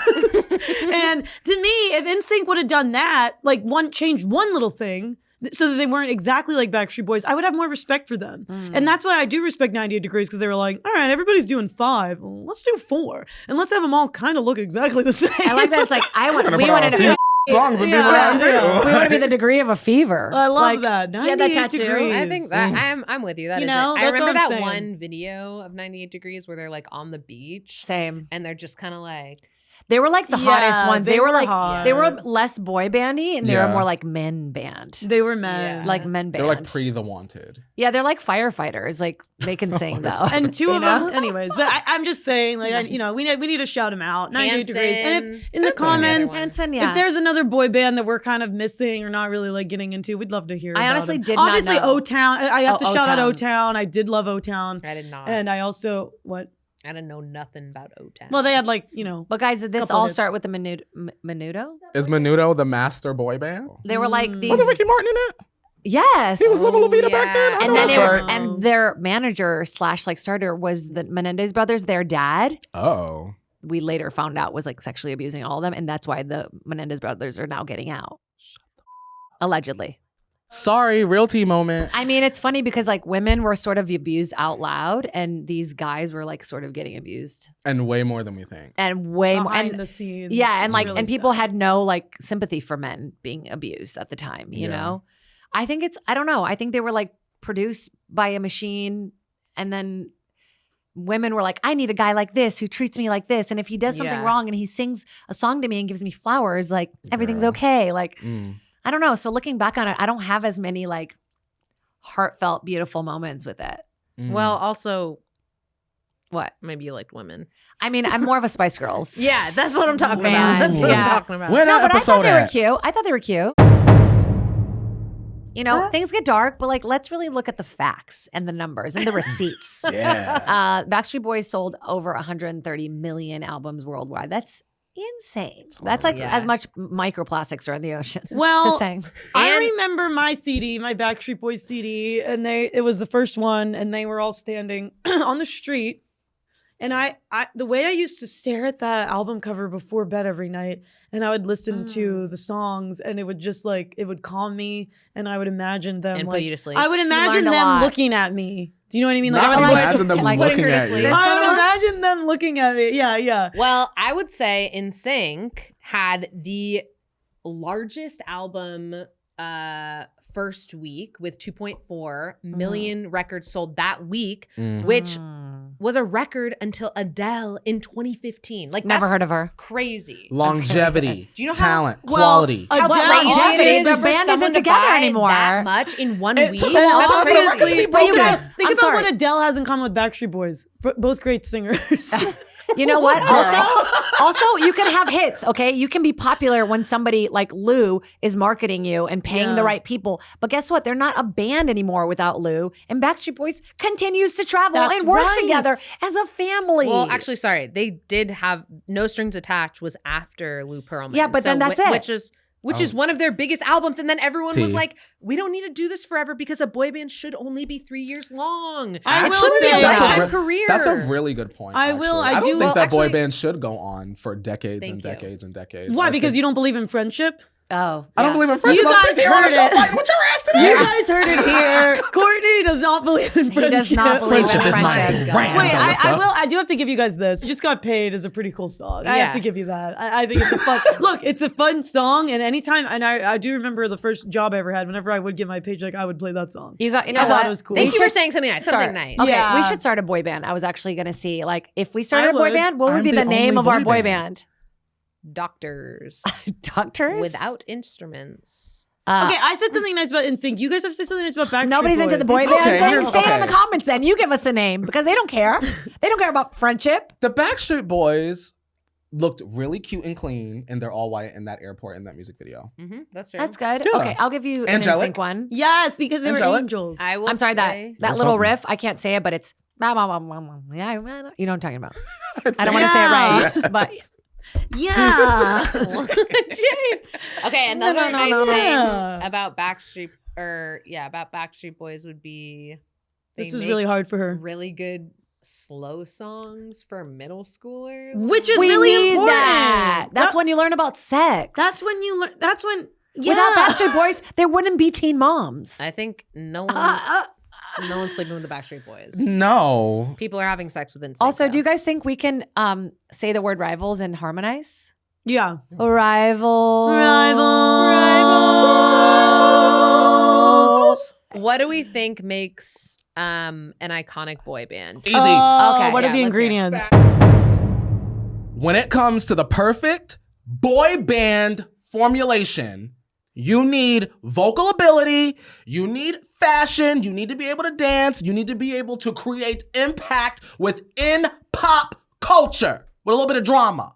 And to me, if NSYNC would have done that, like changed one little thing so that they weren't exactly like Backstreet Boys, I would have more respect for them. And that's why I do respect 98 Degrees because they were like, all right, everybody's doing 5. Well, let's do 4. And let's have them all kind of look exactly the same. I like that. It's like Gonna we put out wanted a to. few songs and be Yeah, around too. yeah. We want to be the degree of a fever. I love Like, that. you had that 98 tattoo? Degrees. I think that I'm with you. That You is know, it. I that's remember what I'm that saying. one video of 98 Degrees where they're like on the beach Same. and they're just kind of like They were like the hottest Yeah, ones. they They were were like hot. they were less boy bandy and they were Yeah. more like men band. They were men. Yeah. Like men band. They're like pre The Wanted. Yeah, they're like firefighters. Like they can sing though. And 2 You of know? them, anyways. But I'm just saying, like, we need to shout them out. 98 Degrees. And Hanson. if, in the That's one of the other comments, ones. Hanson, yeah. if there's another boy band that we're kind of missing or not really like getting into, we'd love to hear. I about honestly them. did not Obviously, know. O-Town. I have to Oh, shout out O-Town. O-Town. I did love O-Town, I did not. and I also I didn't know nothing about O-Town. Well, they had like But guys, did this Couple all hits. start with the Menudo? Is Menudo the master boy band? They were like these. Wasn't Ricky Martin in it? Yes. He was Lava La Vida back then? I and know then that's they were, right. and their manager / like starter was the Menendez brothers. Their dad, Oh. we later found out, was like sexually abusing all of them, and that's why the Menendez brothers are now getting out. Allegedly. Sorry, realty moment. I mean, it's funny because like women were sort of abused out loud, and these guys were like sort of getting abused, And way more than we think. and way more. behind And the scenes. yeah, and It's like, really and people sad. had no like sympathy for men being abused at the time. You Yeah. know, I think I don't know. I think they were like produced by a machine, and then women were like, I need a guy like this who treats me like this, and if he does something Yeah. wrong and he sings a song to me and gives me flowers, like everything's Girl. okay. Like Mm. I don't know. So looking back on it, I don't have as many like heartfelt, beautiful moments with it. Mm. well, also, What? maybe you liked women. I mean, I'm more of a Spice Girls. Yeah, that's what I'm talking fan. about. That's what Yeah. I'm talking about. Where No, that but I episode thought they were at? cute. I thought they were cute. you know, things get dark, but like, let's really look at the facts and the numbers and the receipts. Backstreet Boys sold over 130 million albums worldwide. That's insane. That's like as much microplastics are in the ocean. Well, just saying. I remember my CD, my Backstreet Boys CD, and it was the first one, and they were all standing on the street. And I the way I used to stare at that album cover before bed every night, and I would listen to the songs, and it would just like, it would calm me, and I would imagine them and like, put you to sleep. I would imagine them looking at me. Do you know what I mean? Like, Not I would imagine them like looking at you. I would imagine them looking at me. Yeah. Well, I would say NSYNC had the largest album first week with 2.4 million records sold that week, which was a record until Adele in 2015. Like, never heard of her. Crazy. Longevity, Do you know talent, well, quality. How Adele, crazy it is the for band someone isn't to together buy anymore. that much in 1 week? took a long time for the record to be Obviously, broken. think I'm about sorry. what Adele has in common with Backstreet Boys. Both great singers. You know what? Also, you can have hits, okay? You can be popular when somebody like Lou is marketing you and paying the right people. But guess what? They're not a band anymore without Lou. And Backstreet Boys continues to travel That's and work right. together as a family. Well, actually, sorry. They did have No Strings Attached was after Lou Pearlman. Yeah, but then that's it. Which is one of their biggest albums. And then everyone was like, we don't need to do this forever because a boy band should only be 3 years long. I It will shouldn't be say a that. lifetime career. That's a really good point. I will- actually. I don't do- think that boy actually- bands should go on for decades and Thank you. decades and decades. Why? I Because think- you don't believe in friendship? oh, I don't believe in friendship. You I'm guys sitting here on the heard show it. fighting with your ass today. You guys heard it here. Courtney does not believe in friendship. He does not believe Friendship in is my friendships. brand. Wait, Alyssa. I do have to give you guys this. Just Got Paid is a pretty cool song. I Yeah. have to give you that. I think it's a fun, look, it's a fun song. And anytime, and I do remember the first job I ever had, whenever I would get my paycheck, I would play that song. You know I thought what? it was cool. Thank you We for should saying something nice. start- Something nice. Okay, Yeah. we should start a boy band. I was actually going to see, like, if we started I a boy would. band, what would I'm be the the name only of our boy boy band. band? Doctors Doctors? without instruments. Okay, I said something nice about NSYNC. You guys have said something nice about Backstreet Nobody's into the Boys. boy band Okay, thing. here's- Say it in the okay. comments then. You give us a name because they don't care. They don't care about friendship. The Backstreet Boys looked really cute and clean, and they're all white in that airport in that music video. That's true. That's good. Yeah. Okay, I'll give you an Angelic. NSYNC one. Yes, because they were Angelic. angels. I will I'm sorry, say, that Or little something. riff, I can't say it, but it's you know what I'm talking about. I don't want to say it right, but Yeah. Okay, another no, nice no. thing Yeah. about Backstreet Boys would be they This is make really hard for her. really good slow songs for middle schoolers. Which is we really need important. that. That's when you learn about sex. That's when you learn. That's when. Yeah. Without Backstreet Boys, there wouldn't be Teen Moms. I think no one's sleeping with the Backstreet Boys. No. People are having sex with NSYNC. Also, though. do you guys think we can say the word rivals and harmonize? Yeah. Rival. Rivals. What do we think makes an iconic boy band? Easy. Okay. What yeah, are the let's hear it. ingredients? When it comes to the perfect boy band formulation, you need vocal ability, you need fashion, you need to be able to dance, you need to be able to create impact within pop culture with a little bit of drama,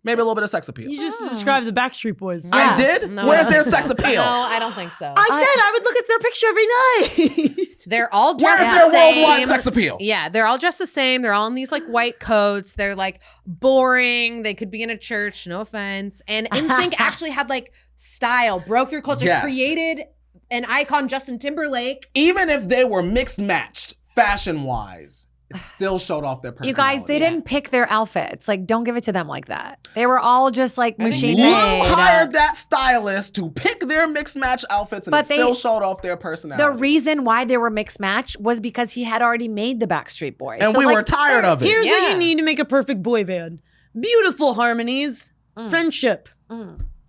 maybe a little bit of sex appeal. You just described the Backstreet Boys. I Yeah. did? No, Where's I their don't sex think- appeal? No, I don't think so. I said I would look at their picture every night. They're all dressed Where's the their same. worldwide sex appeal? Yeah, they're all dressed the same. They're all in these like white coats. They're like boring. They could be in a church, no offense. And NSYNC actually had like style, broke through culture, Yes. created an icon, Justin Timberlake. Even if they were mixed matched fashion-wise, it still showed off their personality. You guys, they didn't pick their outfits. Like, don't give it to them like that. They were all just like machine Lou made. hired that stylist to pick their mixed match outfits, and But it still they- showed off their personality. The reason why they were mixed match was because he had already made the Backstreet Boys. and So, we like, were tired of it. Here's what Yeah. you need to make a perfect boy band: beautiful harmonies, friendship.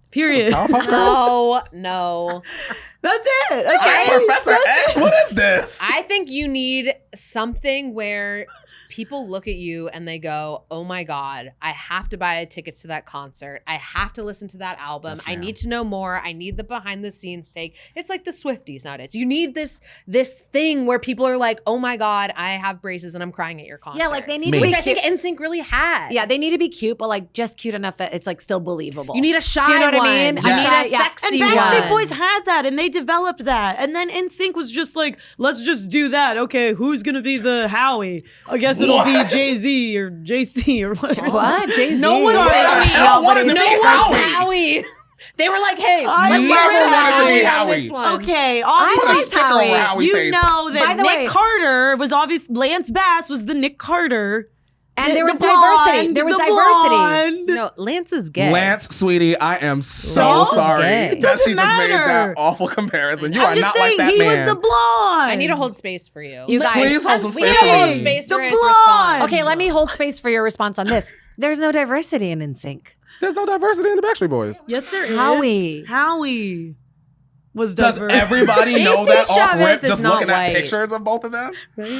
Period. Powerpuff Girls? No. That's it. Okay. I'm Professor That's X? it. What is this? I think you need something where people look at you and they go, oh my God, I have to buy tickets to that concert. I have to listen to that album. Yes, I ma'am. need to know more. I need the behind the scenes take. It's like the Swifties nowadays. You need this thing where people are like, oh my God, I have braces and I'm crying at your concert. Yeah, like they need Me. to be which I cute. think NSYNC really had. Yeah, they need to be cute, but like just cute enough that it's like still believable. You need a shy Do you know what I mean? one. A You need shy- a yeah. sexy And Backstreet one. Boys had that, and they developed that. And then NSYNC was just like, let's just do that. Okay, who's gonna be the Howie? I guess it'll be Jay-Z or JC or whatever. What? Jay-Z? No one's Sorry. Howie. Hell wanted to No be one's Howie. Howie. They were like, hey, I let's get rid of never the wanted to be Howie on Howie. this one. Okay, Put a obviously, sticker over Howie you face. know that By the Nick way- Carter was obviously Lance Bass was the Nick Carter. And there was the diversity. blonde, There was the diversity. blonde. No, Lance is gay. Lance, sweetie, I am so Lance is sorry gay. that It doesn't she just made matter. that awful comparison. You I'm are just not saying like that he man. was the blonde. I need to hold space for you. You guys- Please hold some We space need for to hold me. space The for his blonde. response. Okay, let me hold space for your response on this. There's no diversity in NSYNC. There's no diversity in the Backstreet Boys. Yes, there is. Howie was Does diverse. everybody know JC that off Chavez rip is just not looking white. at pictures of both of them?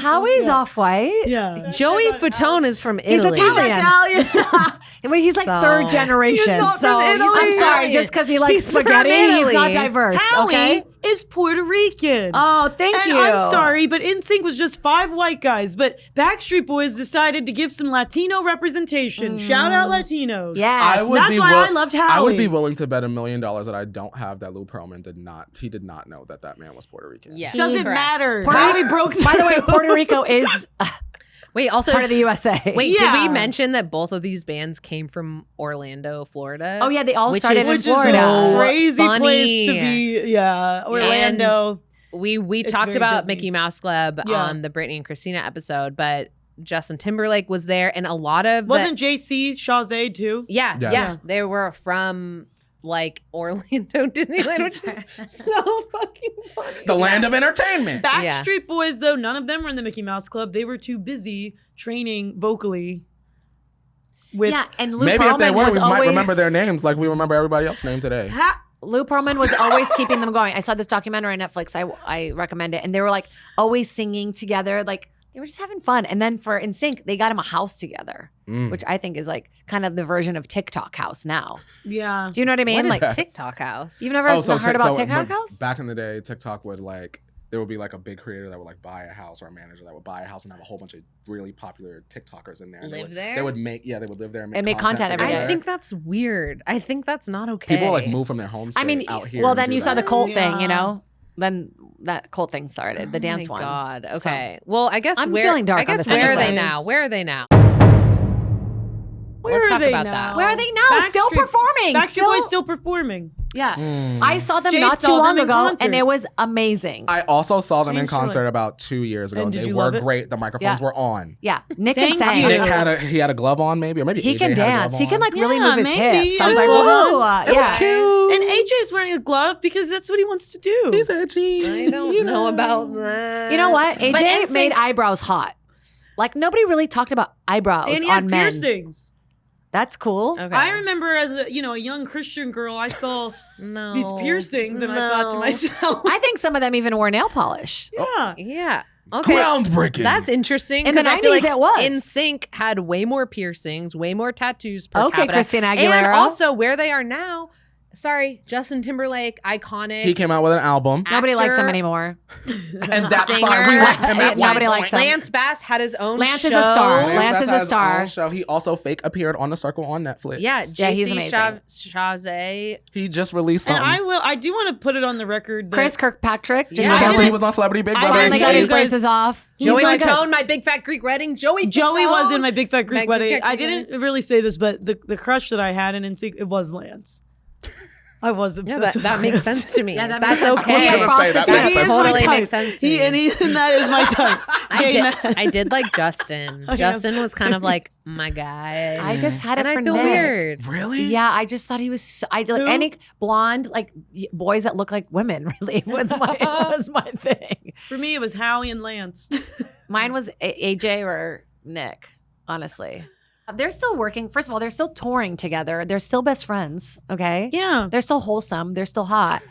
Howie's off-white. Yeah. Joey Fatone is from He's Italy. Italian. Wait, he's like So- third generation. He's not so from Italy. I'm sorry, just because he likes He's from spaghetti, he's not Italy. diverse. Howie Okay. is Puerto Rican. Oh, thank and you. I'm sorry, but NSYNC was just 5 white guys. But Backstreet Boys decided to give some Latino representation. Shout out Latinos. Yes. That's why I loved I would Howie. be willing to bet $1 million that I don't have that Lou Pearlman did not know that man was Puerto Rican. Yes. Doesn't Correct. matter. Puerto Howie Rico- broke By the way, through. Puerto Rico is Wait, also part of the USA. Wait, Yeah. did we mention that both of these bands came from Orlando, Florida? Oh yeah, they all Which started is in Which Florida. is a So crazy funny. place to be. Yeah, Orlando. We It's talked very about Disney. Mickey Mouse Club Yeah. on the Britney and Christina episode, but Justin Timberlake was there, and a lot of Wasn't JC Chazé too? yeah, Yes. yeah, they were from like Orlando Disneyland, which is so fucking funny. The land of entertainment. Yeah. Backstreet Boys, though, none of them were in the Mickey Mouse Club. They were too busy training vocally. With Yeah, and Lou Maybe if they Pearlman were, was we always might remember their names like we remember everybody else's name today. Lou Pearlman was always keeping them going. I saw this documentary on Netflix. I recommend it, and they were like always singing together. Like they were just having fun. And then for NSYNC, they got him a house together, which I think is like kind of the version of TikTok house now. Yeah. Do you know what I mean? What is Like TikTok House? you've never heard about TikTok house? Back in the day, TikTok would like there would be like a big creator that would like buy a house or a manager that would buy a house and have a whole bunch of really popular TikTokers in there. And Live they there? would make they would live there and And make content every together. day. I think that's weird. I think that's not okay. People like move from their home state I mean, out here. well, and then do you saw the that. cult thing, you Yeah. know. Then that cult thing started, the dance Oh one. my God. Okay. Well, I guess I'm where feeling dark I on guess this where are they episode. now? Where are they now? Where Let's are talk they about now? that. Where are they now? Still performing. Backstreet Boys still performing. Yeah. Mm. I saw them Jade not saw too them long in ago, concert. and it was amazing. I also saw them in Changed concert your- about 2 years ago. And did They you were love it? great. The microphones Yeah. were on. Yeah, Nick Thank can sing. you. Nick had a glove on, maybe, or maybe He AJ can had a glove dance. He can on. like really Yeah, move his maybe. hips. I was It like, was whoa, fun. It was yeah. cute. And AJ's wearing a glove because that's what he wants to do. He's edgy. I don't know about that. You know what? But AJ NSYNC made eyebrows hot. Like nobody really talked about eyebrows and he on had men. piercings. That's cool. Okay. I remember as a young Christian girl, I saw no. these piercings and I thought to No. myself, I think some of them even wore nail polish. yeah. Yeah. Okay. Groundbreaking. That's interesting. In the 'cause I feel 90s like it was. NSYNC had way more piercings, way more tattoos per Okay, capita. Christina And Aguilera. also where they are now. Sorry, Justin Timberlake, iconic. He came out with an album, Nobody likes him actor, anymore. and that's singer. fine. We liked him at Nobody one likes point. him. Lance Bass had his own Lance show. is a star. Lance Bass is a has his star. own Show. He also fake appeared on The Circle on Netflix. Yeah, Yeah, he's JC amazing. Chazé. He just released And something. I do want to put it on the record that Chris Kirkpatrick just Yeah. He chilling. was on Celebrity Big I Brother. finally Finally and got you his Jade. guys- braces off. Joey my God. Fatone, My Big Fat Greek Wedding. Joey Joey was Fatone. in My Big Fat Greek My Big Wedding. Fat I Greek didn't really say this, but the crush that I had in NSYNC, it was Lance. I was Yeah, obsessed with that makes Lance. sense to me. Yeah, that That's makes sense. okay. I was gonna say, that He makes is sense. my Totally type. makes sense to me. And that is my type. Gay man. I did like Justin. I know. Justin was kind of like my guy. I just had it and for I feel Nick. weird. Really? Yeah, I just thought he was. I like Who? any blonde, like boys that look like women. Really, was my thing. For me, it was Howie and Lance. Mine was AJ or Nick. Honestly, they're still working. First of all, they're still touring together. They're still best friends. Okay, Yeah. they're still wholesome. They're still hot.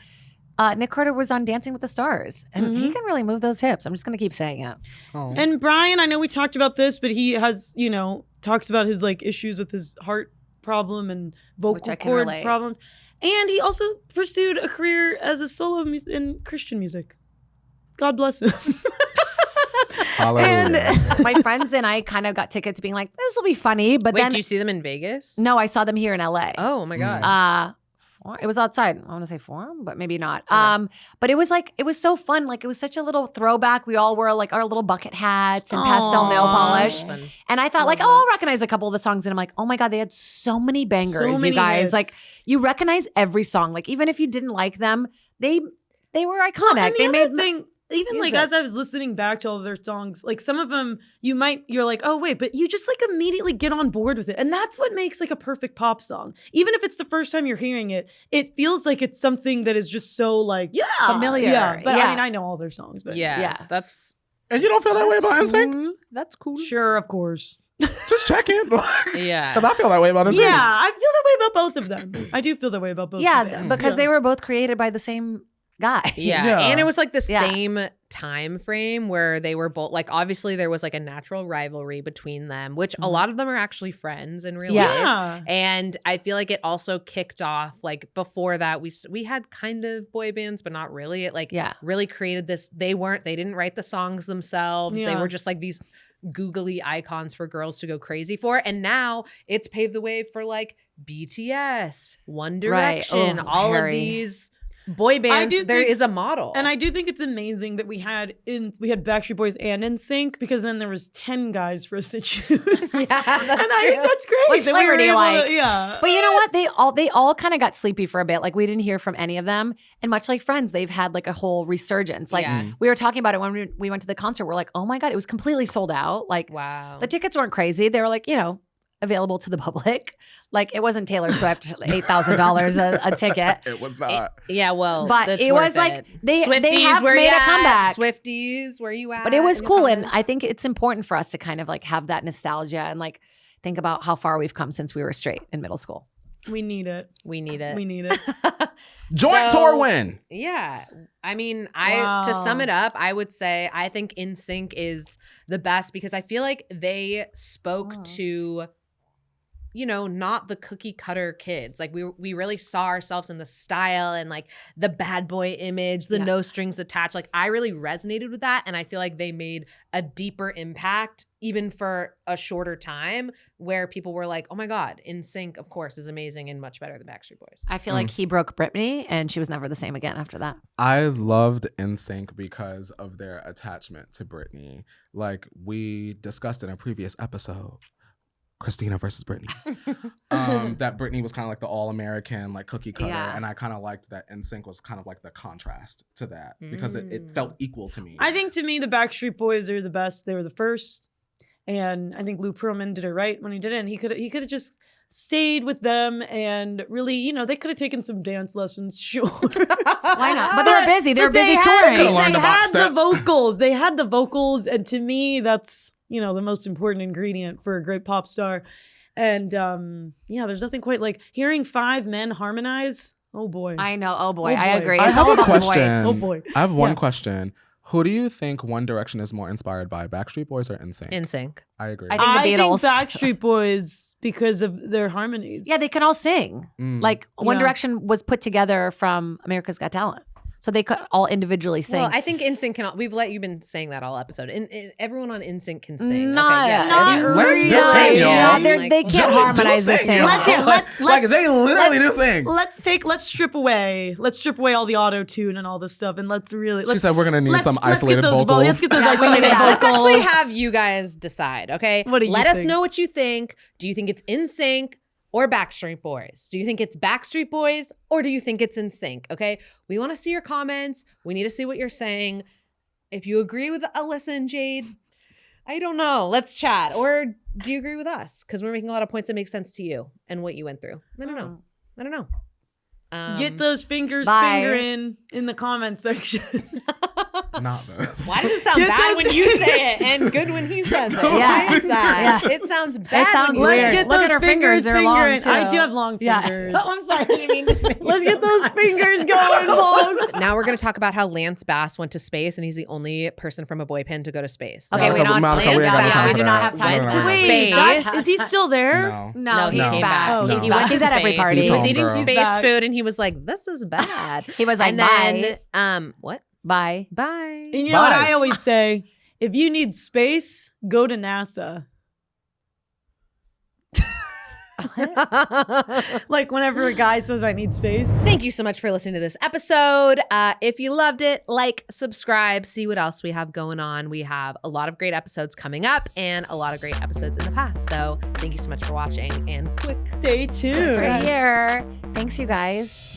Nick Carter was on Dancing with the Stars, and he can really move those hips. I'm just gonna keep saying it. Oh. And Brian, I know we talked about this, but he has, talks about his like issues with his heart problem and vocal cord problems. And he also pursued a career as a solo in Christian music. God bless him. Hallelujah. And my friends and I kind of got tickets being like, this will be funny. But then, do you see them in Vegas? No, I saw them here in LA. Oh my God. It was outside. I want to say Forum, but maybe not. Okay. But it was so fun. Like, it was such a little throwback. We all wore like our little bucket hats and pastel nail polish. And I thought I'll recognize a couple of the songs. And I'm like, oh my God, they had so many bangers, you guys. Hits. Like, you recognize every song. Like, even if you didn't like them, they were iconic. They made even like as I was listening back to all of their songs, like some of them you're like, oh wait, but you just like immediately get on board with it. And that's what makes like a perfect pop song. Even if it's the first time you're hearing it, it feels like it's something that is just so like, familiar. Yeah. But I mean, I know all their songs, but that's. And you don't feel that way about NSYNC? That's cool. Sure, of course. Just check it. Yeah. Because I feel that way about NSYNC. Yeah, I feel that way about both of them. I do feel that way about both of them. Because they were both created by the same guy. Yeah. And it was like the same time frame where they were both like, obviously there was like a natural rivalry between them, which a lot of them are actually friends in real life. And I feel like it also kicked off like before that we had kind of boy bands, but not really. It like really created this. They didn't write the songs themselves. They were just like these googly icons for girls to go crazy for. And now it's paved the way for like BTS, One Direction, all of these boy bands. There is a model. And I do think it's amazing that we had Backstreet Boys and NSYNC, because then there was 10 guys for us to choose. Yeah, that's and I think that's great. Which flavor do you like? Yeah. But you know what? They all kind of got sleepy for a bit. Like, we didn't hear from any of them. And much like Friends, they've had like a whole resurgence. Like we were talking about it when we went to the concert. We're like, oh my God, it was completely sold out. Like, wow. The tickets weren't crazy. They were like, available to the public. Like, it wasn't Taylor Swift, $8,000 a ticket. It was not. But it was like they have made a comeback. Swifties, where you at? But it was cool, and I think it's important for us to kind of like have that nostalgia and like think about how far we've come since we were straight in middle school. We need it. We need it. We need it. Joint tour win. Yeah. I mean, to sum it up, I would say I think NSYNC is the best because I feel like they spoke to not the cookie cutter kids. Like we really saw ourselves in the style and like the bad boy image, the no strings attached. Like I really resonated with that. And I feel like they made a deeper impact even for a shorter time where people were like, oh my God, NSYNC, of course, is amazing and much better than Backstreet Boys. I feel like he broke Britney and she was never the same again after that. I loved NSYNC because of their attachment to Britney. Like we discussed in a previous episode, Christina versus Britney. That Britney was kind of like the all-American, like cookie cutter. And I kind of liked that NSYNC was kind of like the contrast to that because it felt equal to me. I think to me, the Backstreet Boys are the best. They were the first. And I think Lou Pearlman did it right when he did it. And he could have just stayed with them and really, they could have taken some dance lessons, sure. Why not? But they were busy. They were busy touring. They had the vocals. They had the vocals. And to me, that's the most important ingredient for a great pop star. And there's nothing quite like hearing 5 men harmonize. Oh boy. I know. Oh boy. I agree. I have a question. Oh boy. I have one question. Who do you think One Direction is more inspired by, Backstreet Boys or NSYNC? NSYNC. I agree. I think the Beatles. I think Backstreet Boys because of their harmonies. Yeah, they can all sing. Like One Direction was put together from America's Got Talent. So they could all individually sing. Well, I think NSYNC can. We've let you been saying that all episode. And everyone on NSYNC can sing. Let's do sing, y'all. They can't harmonize the same. Let's they literally do sing. Let's strip away all the auto tune and all this stuff, and let's really. She said we're gonna need some isolated vocals. Let's get those isolated vocals. Let's actually have you guys decide. Okay, what do you Let think? us know what you think. Do you think it's NSYNC or Backstreet Boys? Do you think it's Backstreet Boys or do you think it's NSYNC? Okay, we want to see your comments. We need to see what you're saying. If you agree with Alyssa and Jade, I don't know. Let's chat. Or do you agree with us? Because we're making a lot of points that make sense to you and what you went through. I don't know. Get those fingers Bye. fingering in the comment section. Not this. Why does it sound bad when you say it and good when he says it? Yeah. Why is that? Yeah. It sounds bad. It sounds when you weird. say it. Let's get Look those at her fingers fingers, they're long, fingering. too. I do have long fingers. Yeah. I'm sorry. I didn't mean to Let's get those fingers going, folks. Now we're going to talk about how Lance Bass went to space, and he's the only person from a boy band to go to space. Okay, we don't. Monica, we ain't got no time We for do that. not have time Went for to that. space. Wait, is he still there? No. No, he he's came back. back. Oh, he he's went back. to He's at every space. party. He was He's eating home, girl. space He's back. food, and he was like, "This is bad." He was like, and bye. then, what? Bye. Bye. And you know what Bye. I always say? If you need space, go to NASA. Like whenever a guy says I need space. Thank you so much for listening to this episode. If you loved it, like, subscribe, see what else we have going on. We have a lot of great episodes coming up and a lot of great episodes in the past. So thank you so much for watching, and quick Stay tuned. Right here. Thanks, you guys.